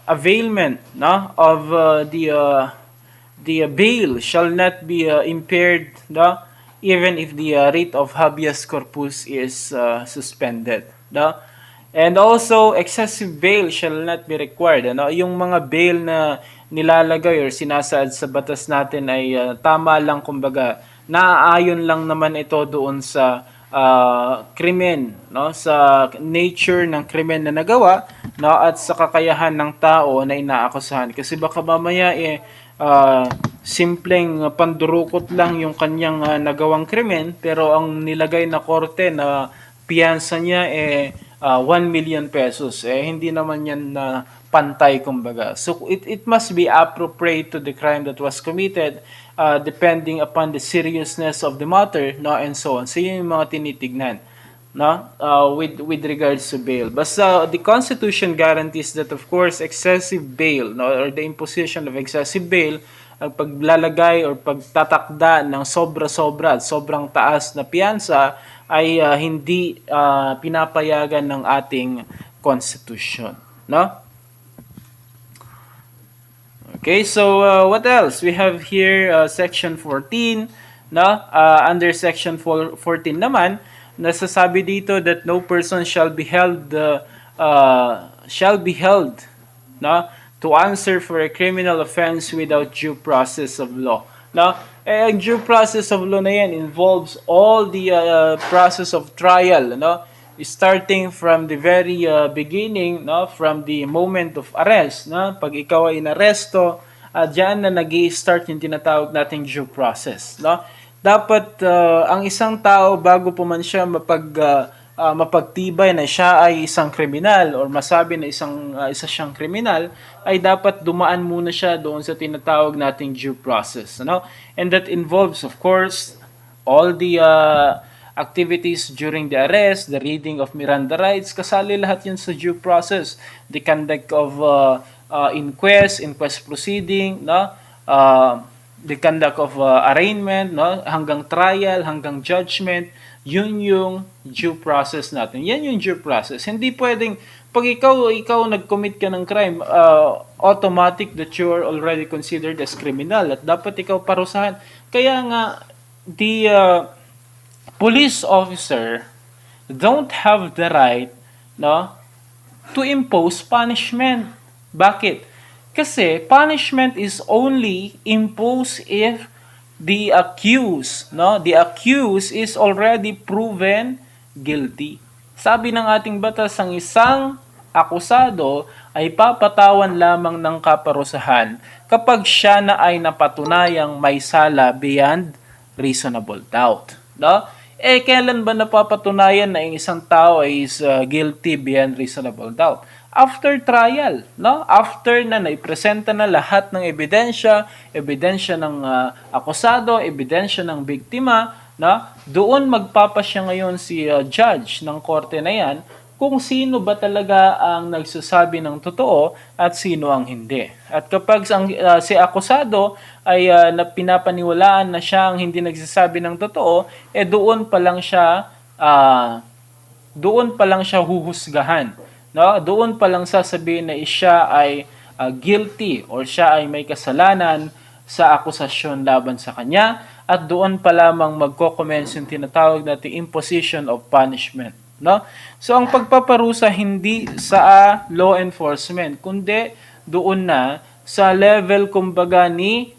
availment, no, of the bail shall not be impaired, no, even if the rate of habeas corpus is suspended. No? And also, excessive bail shall not be required. Ano? Yung mga bail na nilalagay or sinasaad sa batas natin ay tama lang, kumbaga, naaayon lang naman ito doon sa krimen, no? Sa nature ng krimen na nagawa, no? At sa kakayahan ng tao na inaakusahan. Kasi baka mamaya simpleng pandurukot lang yung kanyang nagawang krimen, pero ang nilagay na korte na piyansa niya 1 million pesos. Hindi naman yan na pantay, kumbaga. So, it must be appropriate to the crime that was committed depending upon the seriousness of the matter, no, and so on. So, yun yung mga tinitignan, no, with regards to bail. Basta, the Constitution guarantees that, of course, excessive bail, no, or the imposition of excessive bail, ang paglalagay or pagtatakda ng sobra-sobra, sobrang taas na piyansa ay hindi pinapayagan ng ating Constitution, no? Okay, so what else? We have here section 14, no? Under section 14 naman, nasasabi dito that no person shall be held, no, to answer for a criminal offense without due process of law. No? Ang due process of law na yan involves all the process of trial, no? Starting from the very beginning, no, from the moment of arrest, no, pag ikaw ay inaresto, diyan na nag-i-start yung tinatawag nating due process, no. Dapat ang isang tao bago pa man siya mapagtibay na siya ay isang kriminal or masabi na isa siyang kriminal, ay dapat dumaan muna siya doon sa tinatawag nating due process, no. And that involves, of course, all the activities during the arrest, the reading of Miranda rights, kasali lahat yun sa due process. The conduct of inquest proceeding, no? The conduct of arraignment, no? Hanggang trial, hanggang judgment, yun yung due process natin. Yan yung due process. Hindi pwedeng, pag ikaw nag-commit ka ng crime, automatic that you are already considered as criminal at dapat ikaw parusahan. Kaya nga, the police officer don't have the right, no, to impose punishment. Bakit? Kasi punishment is only imposed if the accused is already proven guilty. Sabi ng ating batas, ang isang akusado ay papatawan lamang ng kaparusahan kapag siya na ay napatunayang may sala beyond reasonable doubt. No? Kailan ba napapatunayan na yung isang tao ay is guilty beyond reasonable doubt? After trial, no? After na naipresenta na lahat ng ebidensya ng akusado, ebidensya ng biktima, no? Doon magpapasya ngayon si judge ng korte na yan kung sino ba talaga ang nagsasabi ng totoo at sino ang hindi. At kapag si akusado ay pinapaniwalaan na siya ang hindi nagsasabi ng totoo, doon pa lang siya huhusgahan. No? Doon pa lang sasabihin na siya ay guilty or siya ay may kasalanan sa akusasyon laban sa kanya at doon pa lamang magko-commence yung tinatawag natin imposition of punishment. No? So ang pagpaparusa hindi sa law enforcement kundi doon na sa level kumbaga ni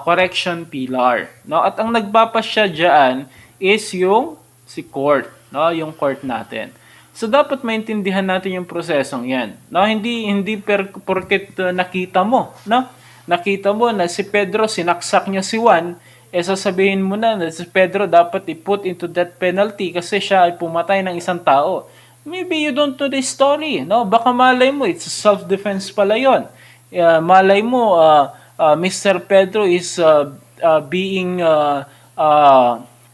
correction pillar. No? At ang nagpapasya diyan is yung si court, no? Yung court natin. So dapat maintindihan natin yung prosesong 'yan. No, hindi porket nakita mo, no? Nakita mo na si Pedro sinaksak niya si Juan, sasabihin mo na si Pedro dapat i-put into death penalty kasi siya ay pumatay ng isang tao. Maybe you don't know the story, no? Baka malay mo it's self-defense pala 'yon. Malay mo Mr. Pedro is being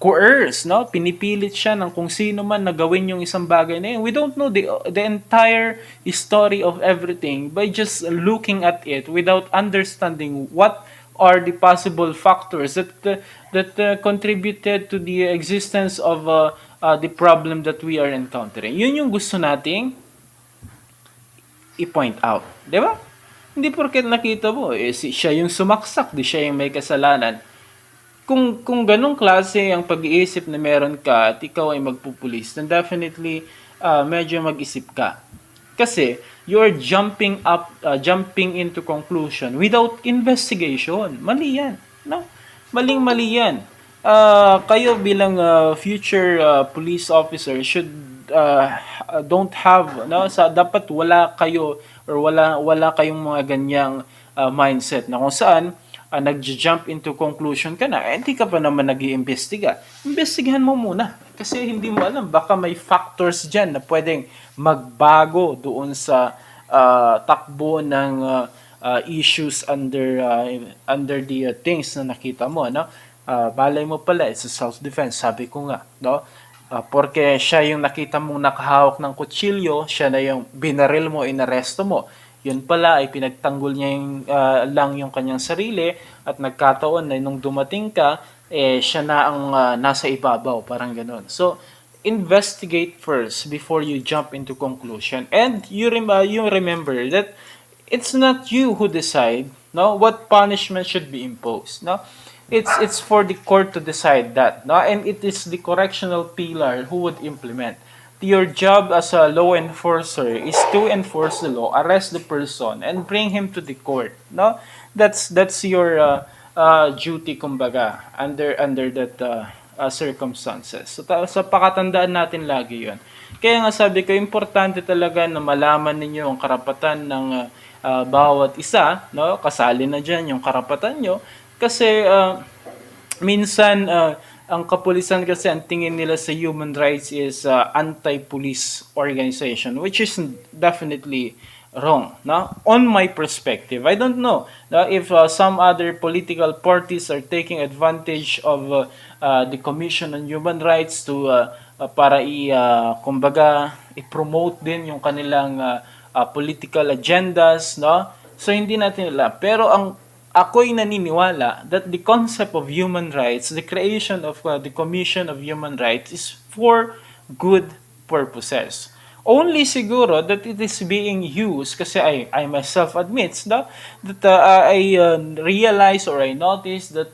coerced, no? Pinipilit siya ng kung sino man na gawin yung isang bagay na yun. We don't know the entire story of everything by just looking at it without understanding what are the possible factors that contributed to the existence of the problem that we are encountering. Yun yung gusto nating i-point out. Di ba? Hindi porket nakita mo, siya yung sumaksak, di siya yung may kasalanan. Kung ganong klase ang pag-iisip na meron ka at ikaw ay magpupulis, then definitely medyo mag-isip ka. Kasi you're jumping into conclusion without investigation. Mali yan, no? Maling-mali yan. Kayo bilang future police officer should don't have, no, dapat wala kayo or wala kayong mga ganyang mindset na kung saan nag-jump into conclusion ka na, hindi ka pa naman nag-iimbestiga. Imbestigahan mo muna. Kasi hindi mo alam, baka may factors dyan na pwedeng magbago doon sa takbo ng issues under the things na nakita mo. No? Balay mo pala, it's a self-defense, sabi ko nga. No? Porque siya yung nakita mong nakahawak ng kutsilyo, siya na yung binaril mo, inaresto mo. Yun pala ay pinagtanggol niya lang yung kanyang sarili at nagkataon na nung dumating ka, siya na ang nasa ibabaw, parang ganun. So, investigate first before you jump into conclusion. And you remember that it's not you who decide, no, what punishment should be imposed, no? It's for the court to decide that, no? And it is the correctional pillar who would implement. Your job as a law enforcer is to enforce the law, arrest the person, and bring him to the court. No, that's your duty, kumbaga, under that circumstances. So sa pakatandaan natin lagi 'yon. Kaya nga sabi ko, importante talaga na malaman ninyo ang karapatan ng bawat isa. No, kasali na diyan yung karapatan nyo, kasi minsan ang kapulisan kasi ang tingin nila sa human rights is anti-police organization, which is definitely wrong. No? On my perspective, I don't know if some other political parties are taking advantage of the Commission on Human Rights to para kumbaga i-promote din yung kanilang political agendas, no? So hindi natin alam. Pero ako'y naniniwala that the concept of human rights, the creation of the Commission of Human Rights is for good purposes. Only siguro that it is being used kasi I myself admits that I realize or I notice that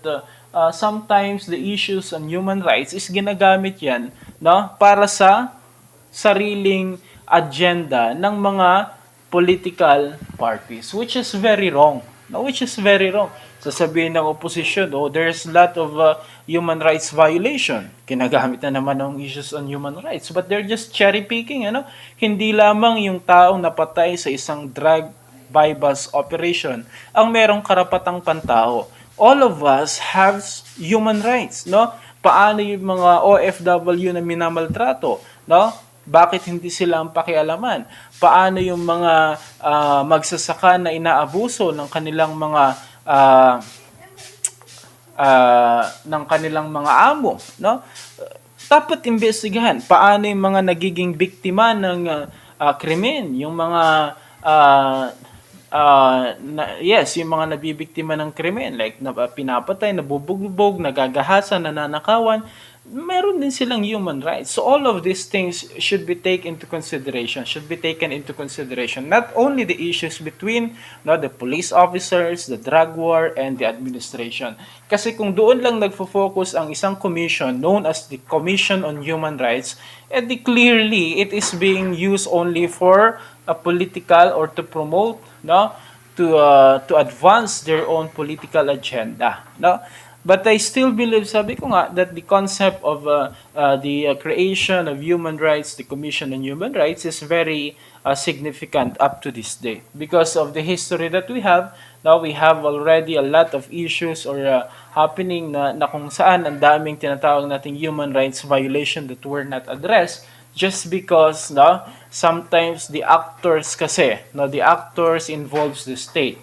sometimes the issues on human rights is ginagamit yan, no, para sa sariling agenda ng mga political parties, which is very wrong. No, which is very wrong. Sasabihin ng opposition, there's a lot of human rights violation. Kinagamit na naman ng issues on human rights. But they're just cherry picking. Hindi lamang yung taong napatay sa isang drug bypass operation ang merong karapatang pantao. All of us have human rights. No? Paano yung mga OFW na minamaltrato? No? Bakit hindi sila ang pakialaman? Paano yung mga magsasaka na inaabuso ng kanilang mga amo, no? dapat imbestigahan paano yung mga nagiging biktima ng krimen, yung mga ah, yes, yung mga nabibiktima ng krimen like pinapatay, nabubugbog, nagagahasan, nananakawan, meron din silang human rights. So all of these things should be taken into consideration, should be taken into consideration. Not only the issues between the police officers, the drug war, and the administration. Kasi kung doon lang nagfo-focus ang isang commission known as the Commission on Human Rights, clearly it is being used only for a political or to promote to advance their own political agenda, but I still believe, sabi ko nga, that the concept of the creation of human rights, the Commission on Human Rights, is very significant up to this day because of the history that we have. Now we have already a lot of issues or happening na kung saan ang daming tinatawag nating human rights violation that were not addressed just because sometimes the actors kasi the actors involves the state,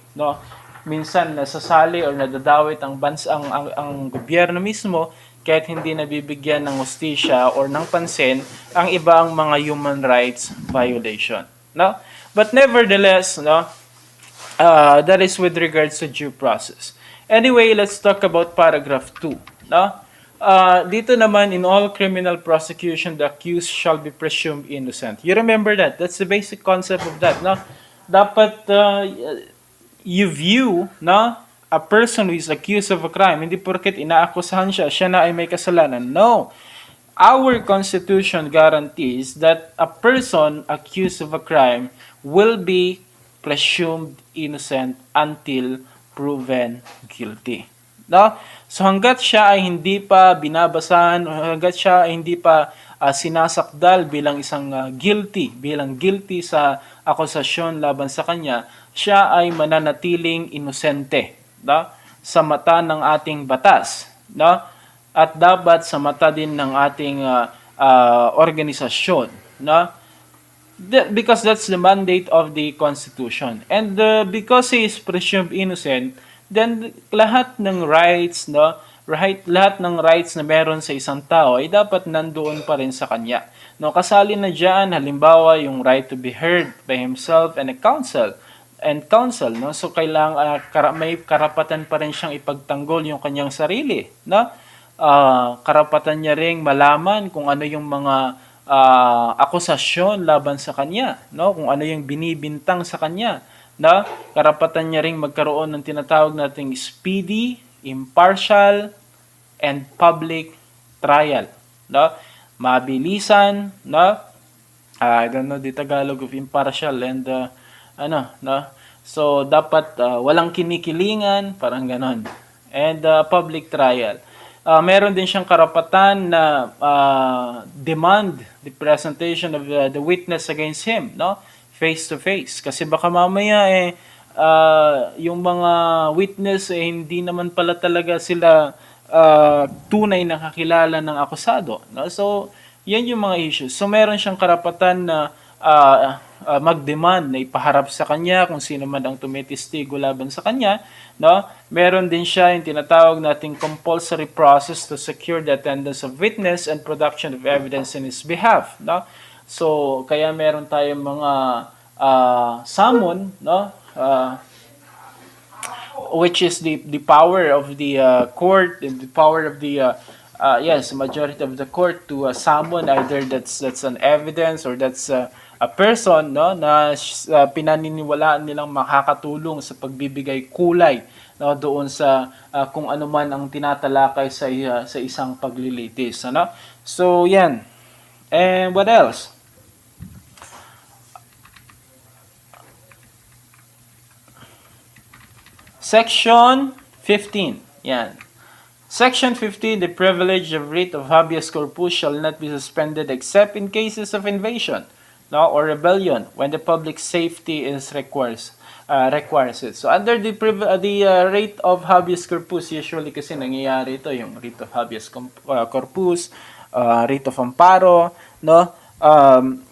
minsan nasasali or nadadawit ang bansa ang gobyerno mismo kahit hindi nabibigyan ng hustisya or ng pansin ang ibang mga human rights violation, but nevertheless, that is with regards to due process. Anyway, let's talk about paragraph 2, dito naman, in all criminal prosecution, the accused shall be presumed innocent. You remember that? That's the basic concept of that. Dapat you view a person who is accused of a crime, hindi porket inaakusahan siya na ay may kasalanan. No. Our Constitution guarantees that a person accused of a crime will be presumed innocent until proven guilty. So hanggat siya ay hindi pa binabasahan, hanggat siya ay hindi pa sinasakdal bilang isang bilang guilty sa akusasyon laban sa kanya, siya ay mananatiling inosente, sa mata ng ating batas, at dapat sa mata din ng ating organisasyon, because that's the mandate of the Constitution. And because he is presumed innocent, then lahat ng rights, lahat ng rights na meron sa isang tao ay dapat nandoon pa rin sa kanya. Kasali na diyan halimbawa yung right to be heard by himself and counsel. So kailangan may karapatan pa rin siyang ipagtanggol yung kanyang sarili, karapatan niya ring malaman kung ano yung mga akusasyon laban sa kanya, kung ano yung binibintang sa kanya. Karapatan niya ring magkaroon ng tinatawag nating speedy, impartial, and public trial. Mabilisan, I don't know the Tagalog of impartial and so dapat walang kinikilingan, parang ganon. And public trial. Meron din siyang karapatan na demand the presentation of the witness against him, face to face, kasi baka mamaya yung mga witness hindi naman pala talaga sila tunay na kakilala ng akusado, so yan yung mga issues. So meron siyang karapatan na mag-demand na ipaharap sa kanya kung sino man ang tumitestigo laban sa kanya, meron din siya yung tinatawag nating compulsory process to secure the attendance of witness and production of evidence in his behalf, So, kaya meron tayong mga summon, which is the power of the court, and the power of the majority of the court to summon either that's an evidence or that's a person, na pinaniniwalaan nilang makakatulong sa pagbibigay kulay, doon sa kung ano man ang tinatalakay sa isang paglilitis, So, yan. And what else? Section 15. Yan. Section 15, the privilege of writ of habeas corpus shall not be suspended except in cases of invasion, or rebellion when the public safety requires it. So under the writ of habeas corpus, usually kasi nangyayari ito, yung writ of habeas corpus, writ of amparo,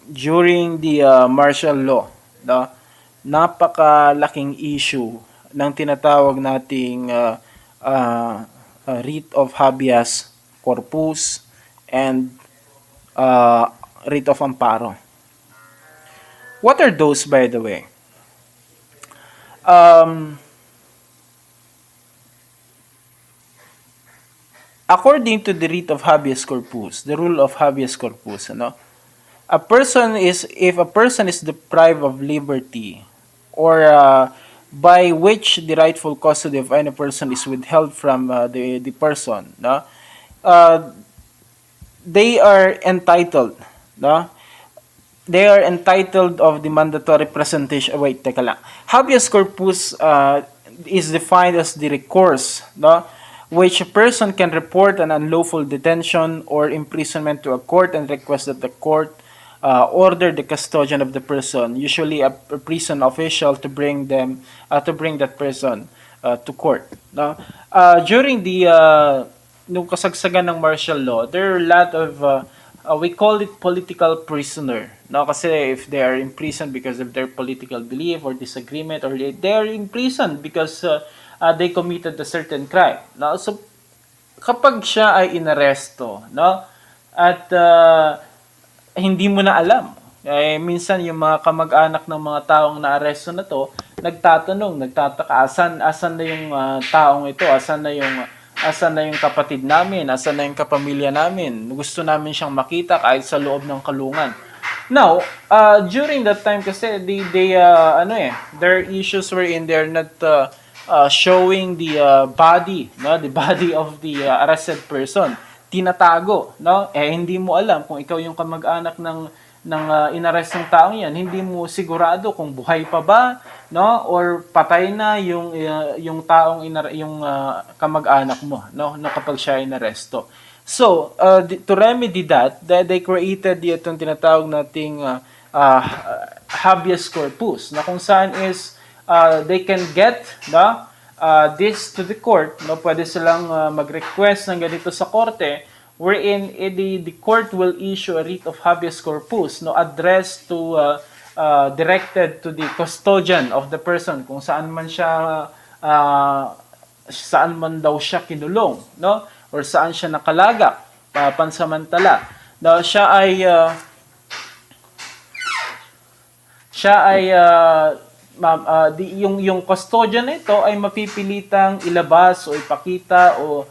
during the martial law, napakalaking issue ng tinatawag nating writ of habeas corpus and uh, writ of amparo. What are those, by the way? Um, According to the writ of habeas corpus, the rule of habeas corpus, a person is if a person is deprived of liberty or by which the rightful custody of any person is withheld from the person, no, uh, they are entitled, no, they are entitled of the mandatory presentation. Wait, teka lang. Habeas corpus is defined as the recourse, no, which a person can report an unlawful detention or imprisonment to a court and request that the court order the custodian of the person, usually a prison official, to bring that person to court. No, during the nung kasagsagan ng martial law, there are a lot of we call it political prisoner. No, kasi if they are in prison because of their political belief or disagreement, or they are in prison because they committed a certain crime. No, so kapag siya ay inaresto, no, at hindi mo na alam. Eh, minsan yung mga kamag-anak ng mga taong naaresto na to, nagtatanong, nagtataka, asan na yung taong ito, asan na yung kapatid namin, asan na yung kapamilya namin. Gusto namin siyang makita kahit sa loob ng kulungan. Now, during that time kasi their issues were in there not showing the body, no, the body of the arrested person. Tinatago, no? Eh hindi mo alam kung ikaw yung kamag-anak ng inarestong taong 'yan, hindi mo sigurado kung buhay pa ba, no, or patay na yung taong kamag-anak mo, no, no, kapag siya ay inaresto. So, to remedy that, they created itong tinatawag nating habeas corpus, na kung saan is they can get this to the court, no, pwede silang mag-request ng ganito sa korte, wherein the court will issue a writ of habeas corpus, no, addressed to directed to the custodian of the person, kung saan man siya saan man daw siya kinulong, no, or saan siya nakalagak pansamantala. Daw yung custodian na ito ay mapipilitang ilabas o ipakita o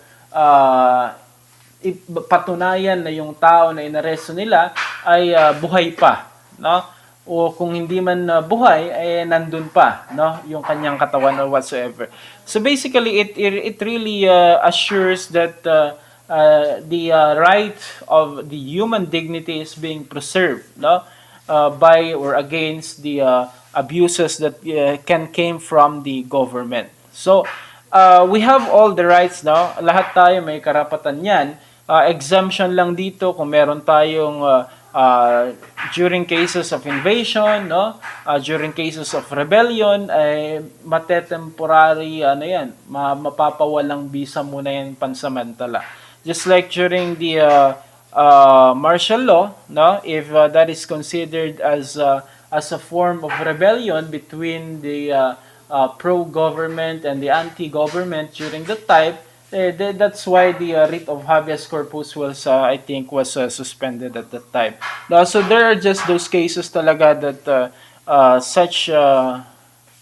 patunayan na yung tao na inaresto nila ay buhay pa, no? O kung hindi man buhay ay nandun pa, no, yung kanyang katawan or whatsoever. So basically it really assures that the right of the human dignity is being preserved, no, by or against the abuses that came from the government. So we have all the rights, no? Lahat tayo may karapatan yan. Exemption lang dito kung meron tayong during cases of invasion, no? During cases of rebellion, ay matetemporary yan, mapapawalang visa muna yan pansamantala. Just like during the martial law, no? If that is considered as a form of rebellion between the pro-government and the anti-government during that time, that's why the writ of habeas corpus was, I think, was suspended at that time. So there are just those cases talaga that such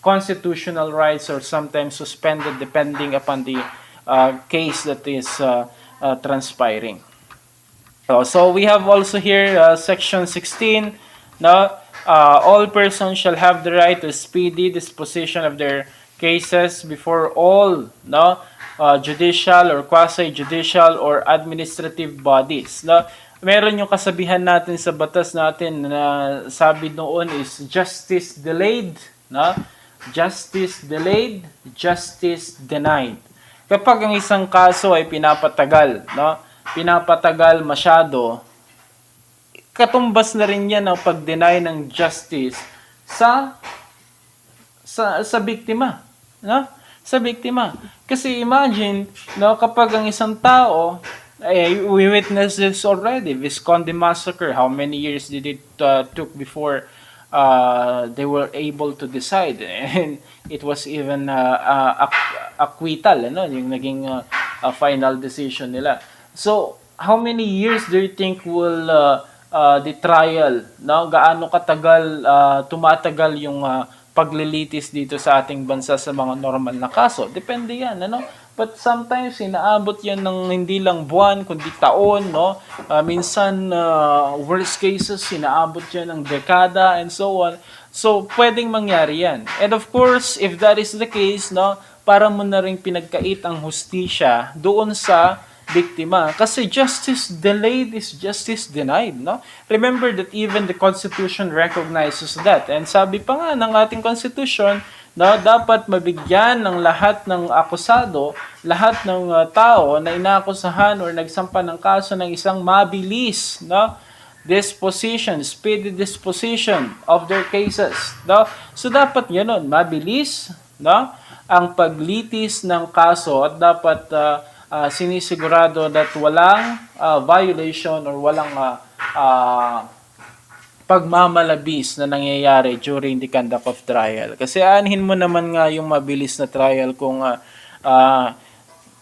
constitutional rights are sometimes suspended depending upon the case that is transpiring. So we have also here section 16. No, all persons shall have the right to speedy disposition of their cases before all, no, judicial or quasi-judicial or administrative bodies. No, meron yung kasabihan natin sa batas natin na sabi noon is justice delayed, no? Justice delayed, justice denied. Kapag ang isang kaso ay pinapatagal, no? Pinapatagal masyado, katumbas na rin yan ang pag-deny ng justice sa biktima, no? Sa biktima. Kasi imagine, no, kapag ang isang tao, we witnessed this already, Visconde massacre, how many years did it took before they were able to decide, and it was even acquittal, ano, yung naging final decision nila. So how many years do you think will the trial, no? Gaano katagal tumatagal yung paglilitis dito sa ating bansa sa mga normal na kaso. Depende yan, ano? But sometimes inaabot yan ng hindi lang buwan kundi taon, no? Minsan worst cases inaabot yan ng dekada and so on. So pwedeng mangyari yan. And of course, if that is the case, no, para mo na ring pinagkait ang hustisya doon sa biktima. Kasi justice delayed is justice denied, no? Remember that even the Constitution recognizes that. And sabi pa nga ng ating Constitution, no, dapat mabigyan ng lahat ng akusado, lahat ng tao na inaakusahan or nagsampa ng kaso ng isang mabilis, no, disposition, speedy disposition of their cases, no? So dapat ganoon, mabilis, no, ang paglitis ng kaso at dapat sinisigurado that walang violation or walang pagmamalabis na nangyayari during the conduct of trial. Kasi aanhin mo naman nga yung mabilis na trial kung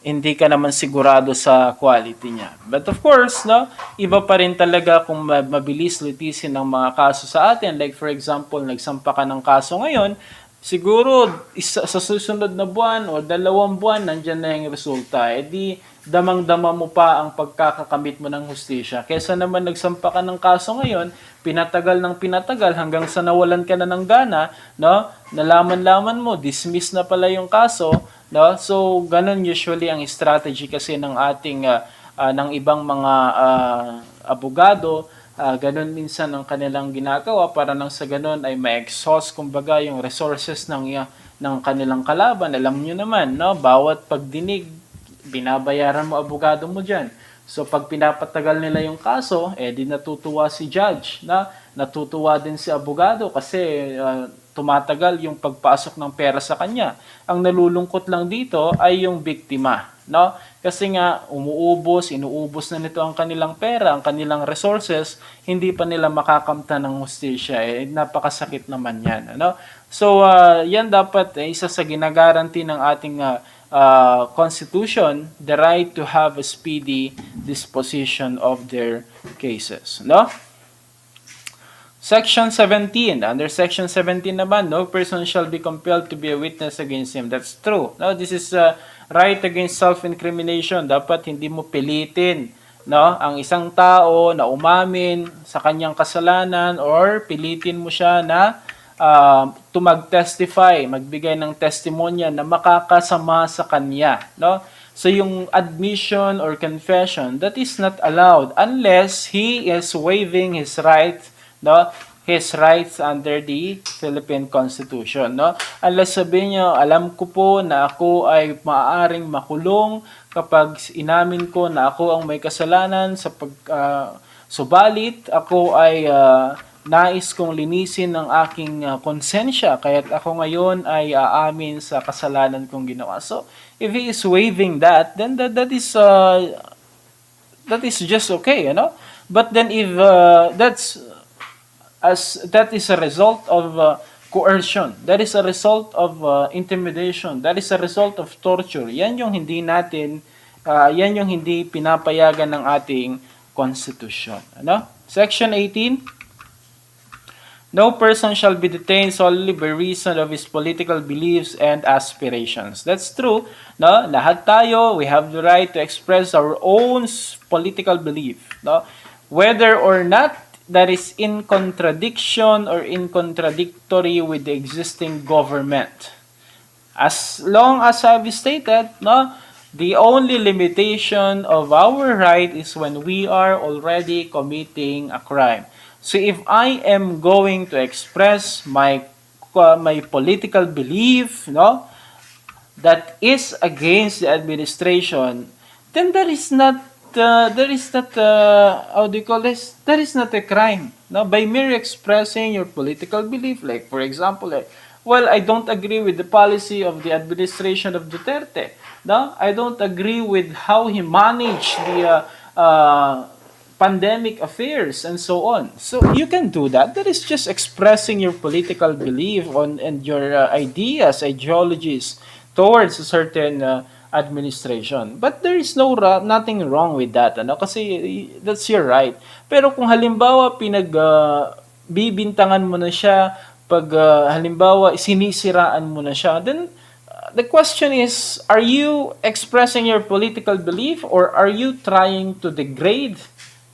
hindi ka naman sigurado sa quality niya. But of course, no, iba pa rin talaga kung mabilis litisin ng mga kaso sa atin. Like for example, nagsampa ka ng kaso ngayon, siguro sa susunod na buwan o 2 buwan, nandyan na yung resulta. E di, damang-dama mo pa ang pagkakakamit mo ng hustisya. Kesa naman nagsampa ka ng kaso ngayon, pinatagal ng pinatagal hanggang sa nawalan ka na ng gana, no? Nalaman-laman mo, dismiss na pala yung kaso, no? So, ganun usually ang strategy kasi ng ating ng ibang mga abogado. Ganun minsan ang kanilang ginagawa para nang sa ganun ay ma-exhaust kumbaga yung resources ng kanilang kalaban. Alam niyo naman, no? Bawat pagdinig, binabayaran mo abogado mo diyan. So pag pinapatagal nila yung kaso, di natutuwa si judge, na natutuwa din si abogado kasi tumatagal yung pagpasok ng pera sa kanya. Ang nalulungkot lang dito ay yung biktima, no? Kasi nga inuubos na nito ang kanilang pera, ang kanilang resources, hindi pa nila makakamta ng hustisya. Napakasakit naman 'yan, ano? So yan dapat isa sa ginagaranti ng ating Constitution, the right to have a speedy disposition of their cases, no? Section 17. Under Section 17 naman, no person shall be compelled to be a witness against him. That's true. No, this is right against self-incrimination. Dapat hindi mo pilitin, no, ang isang tao na umamin sa kanyang kasalanan or pilitin mo siya na to mag-testify, magbigay ng testimonya na makakasama sa kanya, no? So yung admission or confession, that is not allowed unless he is waiving his rights, no? His rights under the Philippine Constitution, no? Unless sabihin niyo, alam ko po na ako ay maaaring makulong kapag inamin ko na ako ang may kasalanan sa subalit ako ay nais kong linisin ng aking konsensya kaya't ako ngayon ay aamin sa kasalanan kong ginawa. So, if he is waiving that, then that is just okay, you know? But then if that is a result of coercion, that is a result of intimidation, that is a result of torture, yan yung hindi pinapayagan ng ating Constitution. Ano? Section 18, no person shall be detained solely by reason of his political beliefs and aspirations. That's true. No? Lahat tayo, we have the right to express our own political belief. No? Whether or not that is in contradiction or in contradictory with the existing government. As long as I've stated, no, the only limitation of our right is when we are already committing a crime. So if I am going to express my political belief, no, that is against the administration, then there is not how do you call this? That is not a crime. No, by mere expressing your political belief, like for example, well, I don't agree with the policy of the administration of Duterte. No, I don't agree with how he managed the pandemic affairs and so on. So you can do that. That is just expressing your political belief and your ideas, ideologies towards a certain administration. But there is nothing wrong with that, ano? Kasi that's your right. Pero kung halimbawa bibintangan mo na siya, pag halimbawa sinisiraan mo na siya, then the question is, are you expressing your political belief or are you trying to degrade?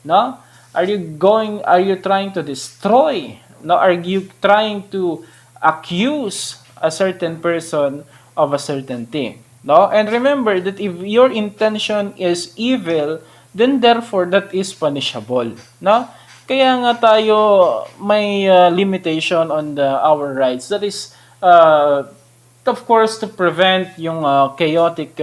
No? Are you trying to destroy? No? Are you trying to accuse a certain person of a certain thing? No? And remember that if your intention is evil, then therefore that is punishable. No? Kaya nga tayo may limitation on our rights. That is of course, to prevent yung chaotic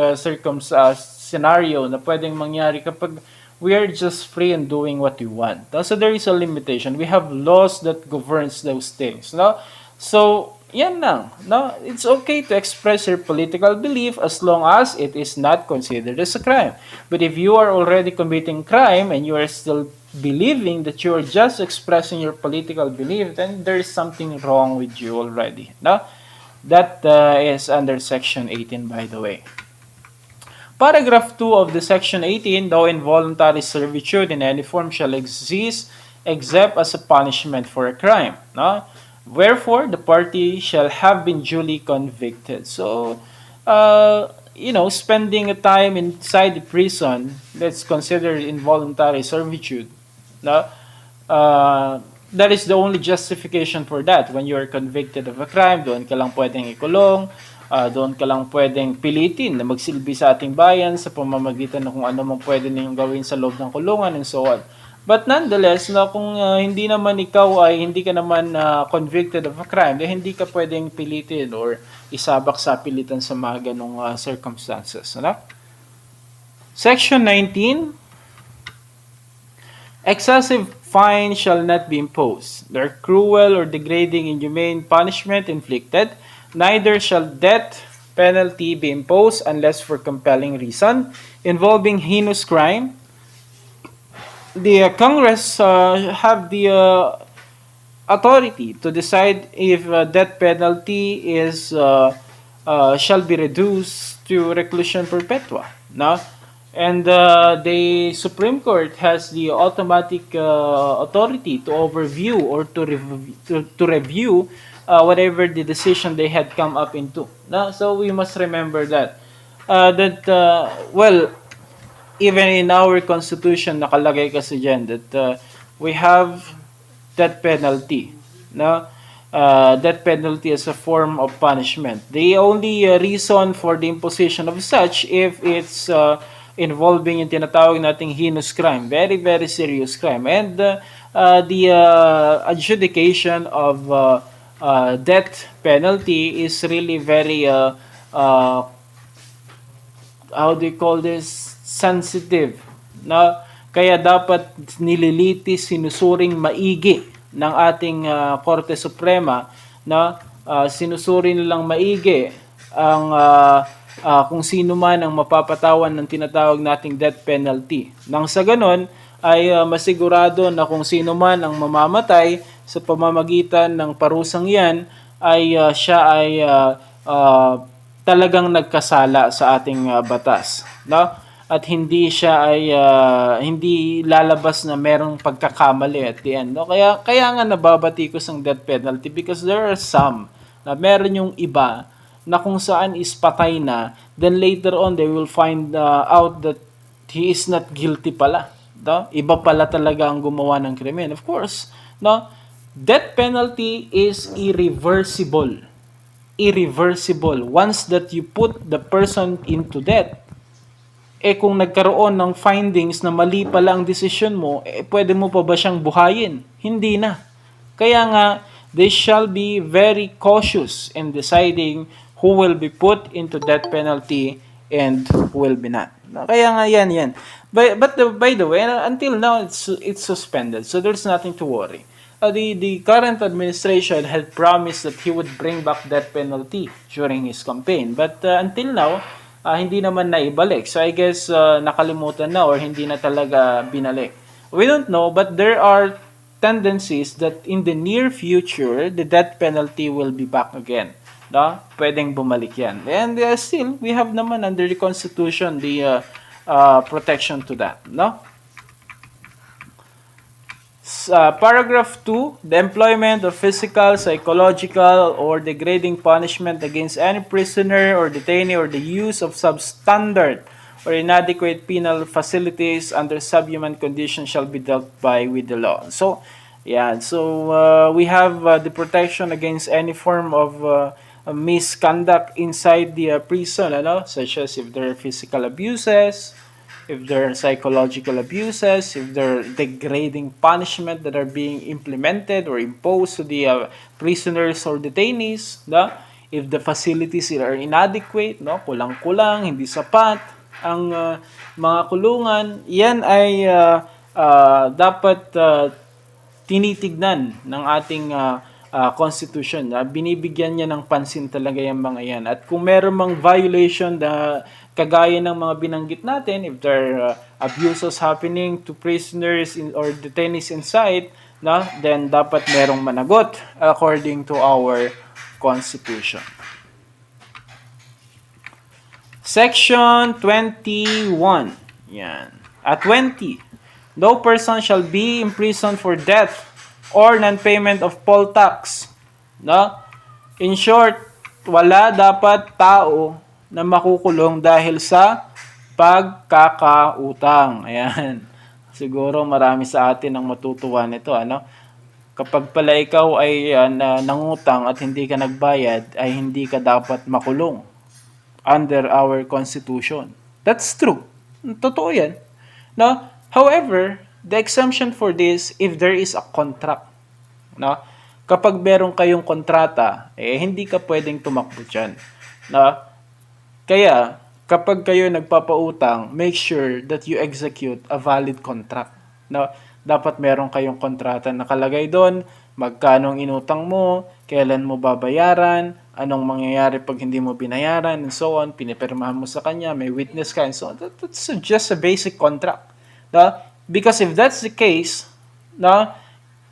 scenario na pwedeng mangyari kapag we are just free in doing what we want. So there is a limitation. We have laws that governs those things. No? So, yan lang. No? It's okay to express your political belief as long as it is not considered as a crime. But if you are already committing crime and you are still believing that you are just expressing your political belief, then there is something wrong with you already. No? That is under Section 18, by the way. Paragraph 2 of the Section 18, though involuntary servitude in any form shall exist except as a punishment for a crime. No? Wherefore, the party shall have been duly convicted. So, spending a time inside the prison, that's considered involuntary servitude. No? That is the only justification for that. When you are convicted of a crime, doon ka lang pwedeng ikulong, doon ka lang pwedeng pilitin na magsilbi sa ating bayan sa pamamagitan ng kung ano mang pwede ninyong gawin sa loob ng kulungan and so on. But nonetheless, kung hindi naman ikaw ay hindi ka naman convicted of a crime, then hindi ka pwedeng pilitin or isabak sa pilitan sa mga ganong circumstances. Ano? Section 19, excessive fine shall not be imposed. There are cruel or degrading inhumane punishment inflicted. Neither shall death penalty be imposed unless for compelling reason involving heinous crime. The Congress have the authority to decide if death penalty shall be reduced to reclusion perpetua. No? And the Supreme Court has the automatic authority to overview or to review whatever the decision they had come up into. No? So we must remember that. Even in our Constitution, nakalagay kasi dyan that we have death penalty. No? Death penalty as a form of punishment. The only reason for the imposition of such if it's involving yung tinatawag nating heinous crime, very, very serious crime. And the adjudication of death penalty is really very, how do you call this, sensitive. No? Kaya dapat nililitis, sinusuring maigi ng ating Korte Suprema, na sinusuri nilang maigi ang kung sino man ang mapapatawan ng tinatawag nating death penalty. Nang sa ganon ay masigurado na kung sino man ang mamamatay sa pamamagitan ng parusang yan ay siya ay talagang nagkasala sa ating batas. No? At hindi siya ay hindi lalabas na merong pagkakamali at the end. No? Kaya nga nababatikos ang death penalty because there are some na meron yung iba na kung saan is patay na, then later on they will find out that he is not guilty pala. No? Iba pala talaga ang gumawa ng krimen. Of course, no? Death penalty is irreversible. Irreversible. Once that you put the person into death, kung nagkaroon ng findings na mali pala ang desisyon mo, pwede mo pa ba siyang buhayin? Hindi na. Kaya nga, they shall be very cautious in deciding who will be put into death penalty and who will be not. Kaya nga yan. But by the way, until now, it's suspended. So there's nothing to worry. The current administration had promised that he would bring back death penalty during his campaign. But until now, hindi naman naibalik. So I guess nakalimutan na or hindi na talaga binalik. We don't know, but there are tendencies that in the near future, the death penalty will be back again. no? Pwedeng bumalik yan. And still, we have naman under the Constitution the protection to that, no? Paragraph 2, the employment of physical, psychological, or degrading punishment against any prisoner or detainee or the use of substandard or inadequate penal facilities under subhuman conditions shall be dealt by with the law. So, yeah, so we have the protection against any form of misconduct inside the prison, such as if there are physical abuses, if there are psychological abuses, if there are degrading punishment that are being implemented or imposed to the prisoners or detainees, if the facilities are inadequate, kulang-kulang, hindi sapat ang mga kulungan, yan ay dapat tinitignan ng ating Constitution. Binibigyan niya ng pansin talaga yung mga yan. At kung meron mang violation na kagaya ng mga binanggit natin, if there are abuses happening to prisoners or detainees inside, then dapat merong managot according to our Constitution. Section 21. Yan. At 20. No person shall be imprisoned for debt or non-payment of poll tax. No? In short, wala dapat tao na makukulong dahil sa pagkakautang. Ayan. Siguro marami sa atin ang matutuwa nito, Kapag pala ikaw ay nangutang at hindi ka nagbayad, ay hindi ka dapat makulong under our Constitution. That's true. Totoo yan. No? However, the exemption for this, if there is a contract, kapag meron kayong kontrata, hindi ka pwedeng tumakbo dyan. Kaya, kapag kayo nagpapautang, make sure that you execute a valid contract. Dapat meron kayong kontrata nakalagay doon, magkano ang inutang mo, kailan mo babayaran, anong mangyayari pag hindi mo binayaran, and so on, pinipirmahan mo sa kanya, may witness ka, and so on. That's just a basic contract. Because if that's the case,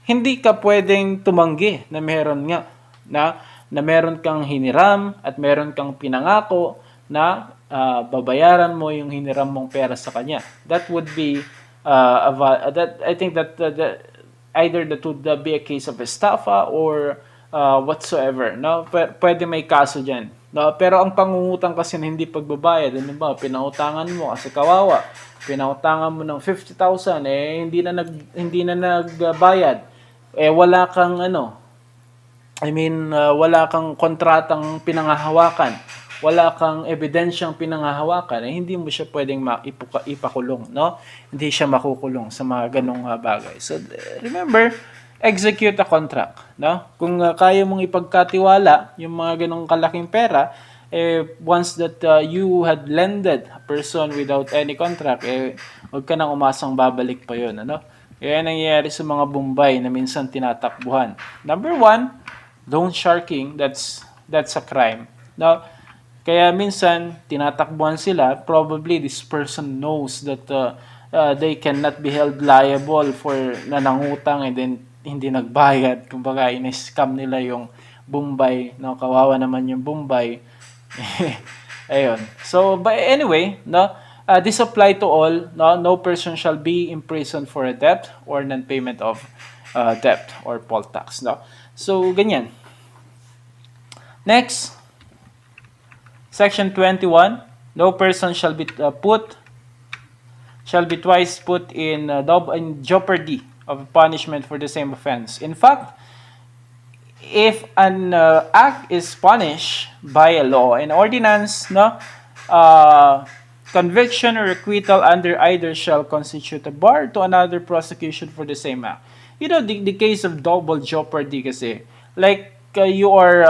hindi ka pwedeng tumanggi na meron nga, na meron kang hiniram at meron kang pinangako na babayaran mo yung hiniram mong pera sa kanya. That would be I think that either that would be a case of estafa or whatsoever, pwede may kaso diyan. Pero ang pangungutang kasi na hindi pagbabayad, pinautangan mo kasi kawawa, pinautangan mo ng 50,000 hindi na nagbayad, wala kang wala kang kontratang pinanghahawakan, wala kang ebidensyang pinanghahawakan, hindi mo siya pwedeng ipakulong, Hindi siya makukulong sa mga ganong bagay. So remember, execute a contract, Kung kaya mong ipagkatiwala yung mga ganong kalaking pera, once that you had lended a person without any contract, wag ka nang umasang babalik pa yun, Kaya nangyayari sa mga Bombay na minsan tinatakbuhan. Number 1, loan sharking, that's a crime. Kaya minsan, tinatakbuhan sila, probably this person knows that they cannot be held liable for nanangutang and then hindi nagbayad. Kumbaga, in-scam nila yung Bombay. Kawawa naman yung Bombay. Ayun. So, but anyway, this apply to all. No person shall be imprisoned for a debt or non-payment of debt or poll tax. So, ganyan. Next, Section 21, no person shall be twice put in jeopardy of punishment for the same offense. In fact, if an act is punished by a law, an ordinance, conviction or acquittal under either shall constitute a bar to another prosecution for the same act. The case of double jeopardy kasi, like you are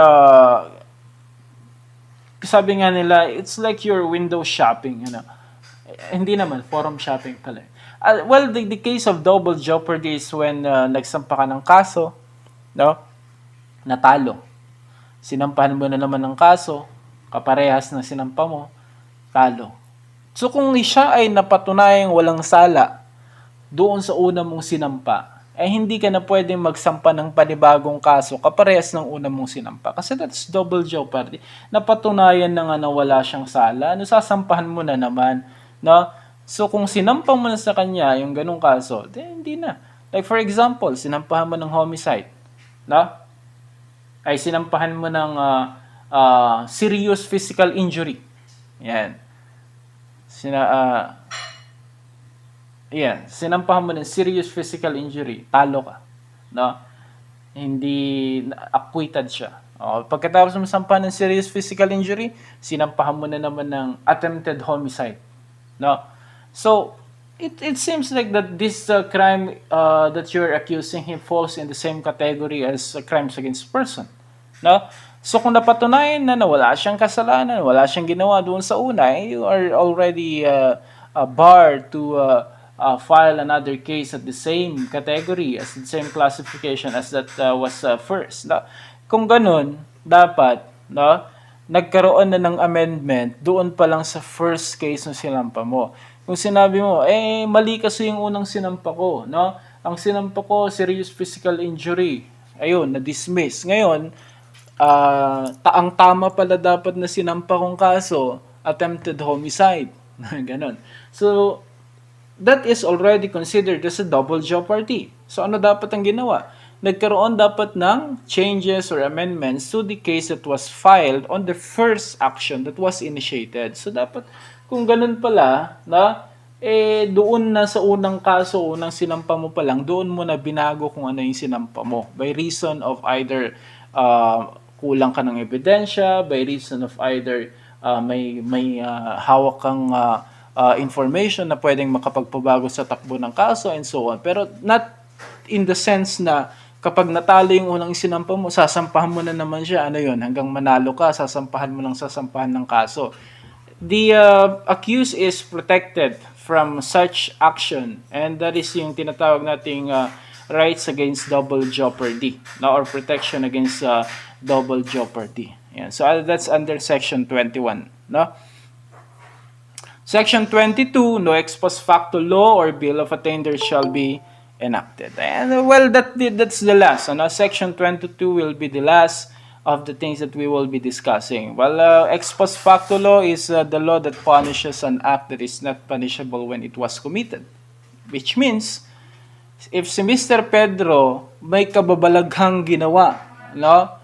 sabi nga nila, it's like you're window shopping, Hindi naman, forum shopping pala. Well, the case of double jeopardy is when nagsampa ka ng kaso, natalo. Sinampahan mo na naman ng kaso, kaparehas na sinampa mo, talo. So kung siya ay napatunayang walang sala doon sa una mong sinampa, hindi ka na pwedeng magsampa ng panibagong kaso kaparehas ng una mong sinampa. Kasi that's double jeopardy. Napatunayan na nga na wala siyang sala, ano sasampahan mo na naman, no? So kung sinampa mo na sa kanya yung ganung kaso, hindi na. Like for example, sinampahan mo ng homicide, no? Ay sinampahan mo ng serious physical injury. Yan. Sina Yan, sinampahan mo ng serious physical injury, talo ka. No? Hindi acquitted siya. Pagkatapos mo sampahan ng serious physical injury, sinampahan mo na naman ng attempted homicide. No? So, it seems like that this crime that you're accusing him falls in the same category as crimes against person. No? So kung napatunayan na wala siyang kasalanan, wala siyang ginawa doon sa una, you are already barred to file another case at the same category, as the same classification as that was first. No? Kung ganun, dapat, no, nagkaroon na ng amendment doon pa lang sa first case na sinampa mo. Kung sinabi mo, mali kasi yung unang sinampa ko, no? Ang sinampa ko, serious physical injury. Ayun, na-dismiss. Ngayon, ang tama pala dapat na sinampa kong kaso, attempted homicide. Ganon. So, that is already considered as a double jeopardy. So, ano dapat ang ginawa? Nagkaroon dapat ng changes or amendments to the case that was filed on the first action that was initiated. So, dapat, kung ganun pala, na, doon na sa unang kaso, unang sinampa mo pa lang, doon mo na binago kung ano yung sinampa mo. By reason of either kulang ka ng ebidensya, by reason of either may hawak kang information na pwedeng makapagpabago sa takbo ng kaso and so on. Pero not in the sense na kapag natalo yung unang sinampa mo, sasampahan mo na naman siya. Ano yun? Hanggang manalo ka, sasampahan mo lang sasampahan ng kaso. The accused is protected from such action, and that is yung tinatawag nating rights against double jeopardy, no? Or protection against double jeopardy. Yan. So that's under Section 21. No? Section 22, no ex post facto law or bill of attainder shall be enacted. And well, that's the last. Section 22 will be the last of the things that we will be discussing. Well, ex post facto law is the law that punishes an act that is not punishable when it was committed. Which means, if si Mr. Pedro may kababalaghang ginawa, no?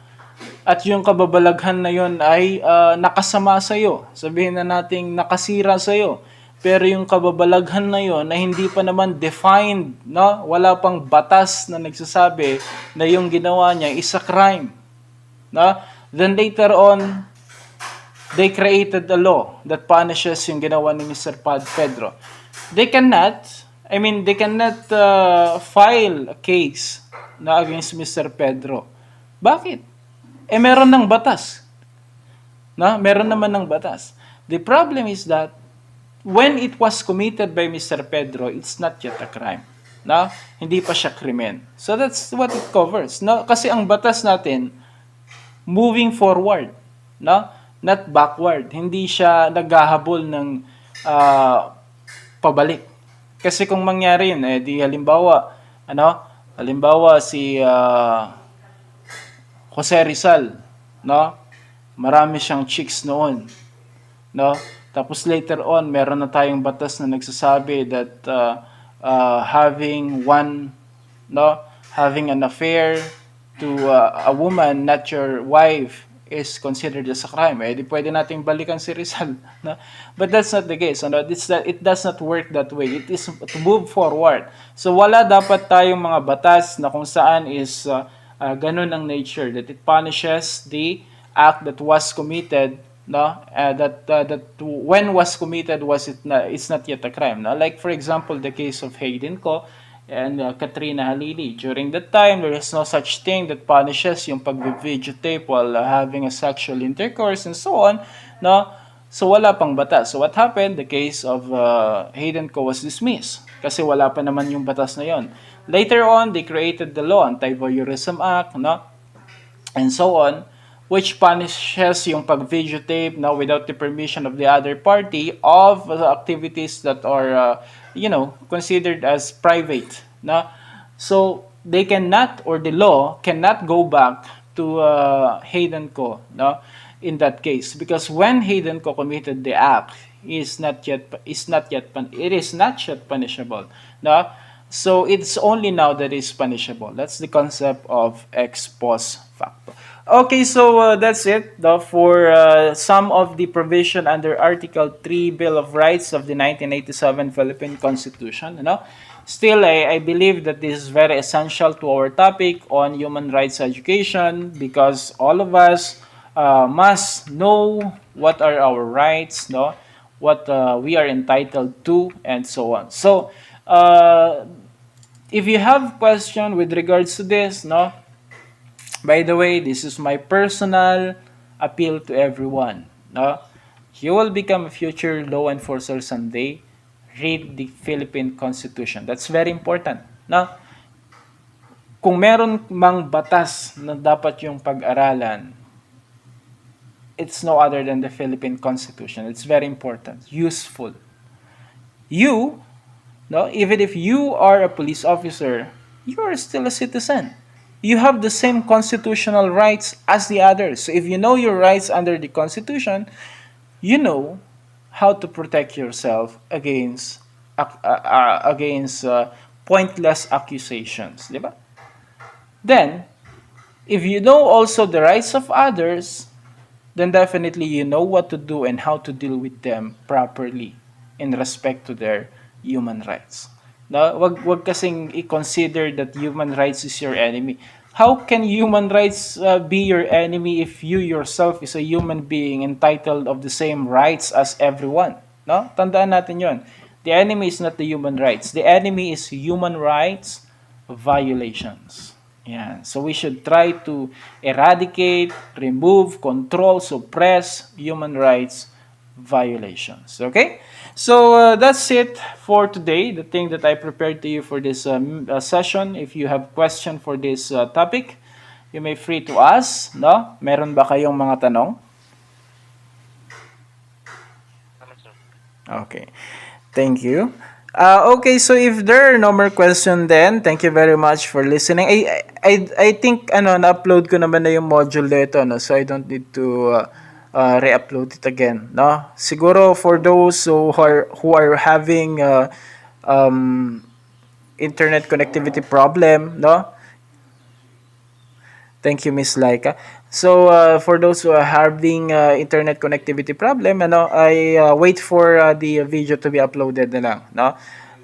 At yung kababalaghan na yon ay nakasama sa iyo. Sabihin na nating nakasira sa iyo. Pero yung kababalaghan na yon na hindi pa naman defined, no? Wala pang batas na nagsasabi na yung ginawa niya is a crime. No? Then later on, they created a law that punishes yung ginawa ni Mr. Pedro. They cannot file a case na against Mr. Pedro. Bakit? Meron ng batas. No? Meron naman ng batas. The problem is that when it was committed by Mr. Pedro, it's not yet a crime. No? Hindi pa siya krimen. So that's what it covers. No? Kasi ang batas natin, moving forward, no? Not backward. Hindi siya naghahabol ng pabalik. Kasi kung mangyari yun, di halimbawa si Jose Rizal, no? Marami siyang chicks noon, no? Tapos later on, meron na tayong batas na nagsasabi that having an affair to a woman, not your wife, is considered as a crime. Di pwede nating balikan si Rizal. No? But that's not the case. No? It does not work that way. It is to move forward. So wala dapat tayong mga batas na kung saan is ganun ang nature, that it punishes the act that was committed, no? That when was committed it's not yet a crime. No? Like for example, the case of Hayden Ko and Katrina Halili. During that time, there is no such thing that punishes yung pag-videotape while having a sexual intercourse and so on. No? So wala pang batas. So what happened? The case of Hayden Ko was dismissed kasi wala pa naman yung batas na yon. Later on, they created the law, Anti-Voyeurism Act, no? And so on, which punishes yung pag-videotape, no, without the permission of the other party of activities that are, considered as private, no? So they cannot, or the law cannot go back to Hayden Co. No, in that case, because when Hayden Co. committed the act, it is not yet punishable. No, so it's only now that it's punishable. That's the concept of ex post facto. Okay, so that's it for some of the provision under Article 3 Bill of Rights of the 1987 Philippine Constitution. Still, I believe that this is very essential to our topic on human rights education because all of us must know what are our rights, no, what we are entitled to, and so on. So, if you have question with regards to this, no, by the way, this is my personal appeal to everyone. No? You will become a future law enforcer someday. Read the Philippine Constitution. That's very important. No? Kung meron mang batas na dapat yung pag-aralan, it's no other than the Philippine Constitution. It's very important, useful. You, no, even if you are a police officer, you are still a citizen. You have the same constitutional rights as the others. So if you know your rights under the Constitution, you know how to protect yourself against pointless accusations, di ba? Then, if you know also the rights of others, then definitely you know what to do and how to deal with them properly in respect to their human rights. No, wag kasing i-consider that human rights is your enemy. How can human rights be your enemy if you yourself is a human being entitled of the same rights as everyone? No? Tandaan natin 'yon. The enemy is not the human rights. The enemy is human rights violations. Yeah. So we should try to eradicate, remove, control, suppress human rights violations. Okay? So that's it for today. The thing that I prepared to you for this session. If you have question for this topic, you may free to ask. No? Meron ba kayong mga tanong? Okay. Thank you. Okay, so if there are no more question then, thank you very much for listening. I think na-upload ko naman na yung module nito, no? So I don't need to re-upload it again, no? Siguro for those who are having internet connectivity problem, no? Thank you, Miss Laika. So, for those who are having internet connectivity problem, I wait for the video to be uploaded na lang, no?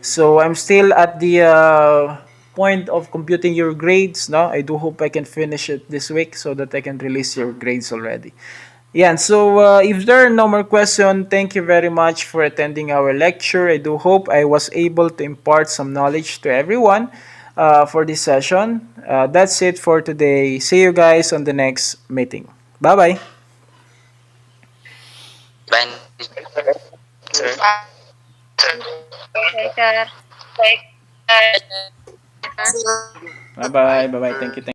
So, I'm still at the point of computing your grades, no? I do hope I can finish it this week so that I can release your grades already. Yeah, so if there are no more questions, thank you very much for attending our lecture. I do hope I was able to impart some knowledge to everyone for this session. That's it for today. See you guys on the next meeting. Bye-bye. Bye, sir. Okay, sir. Bye-bye. Bye-bye. Thank you.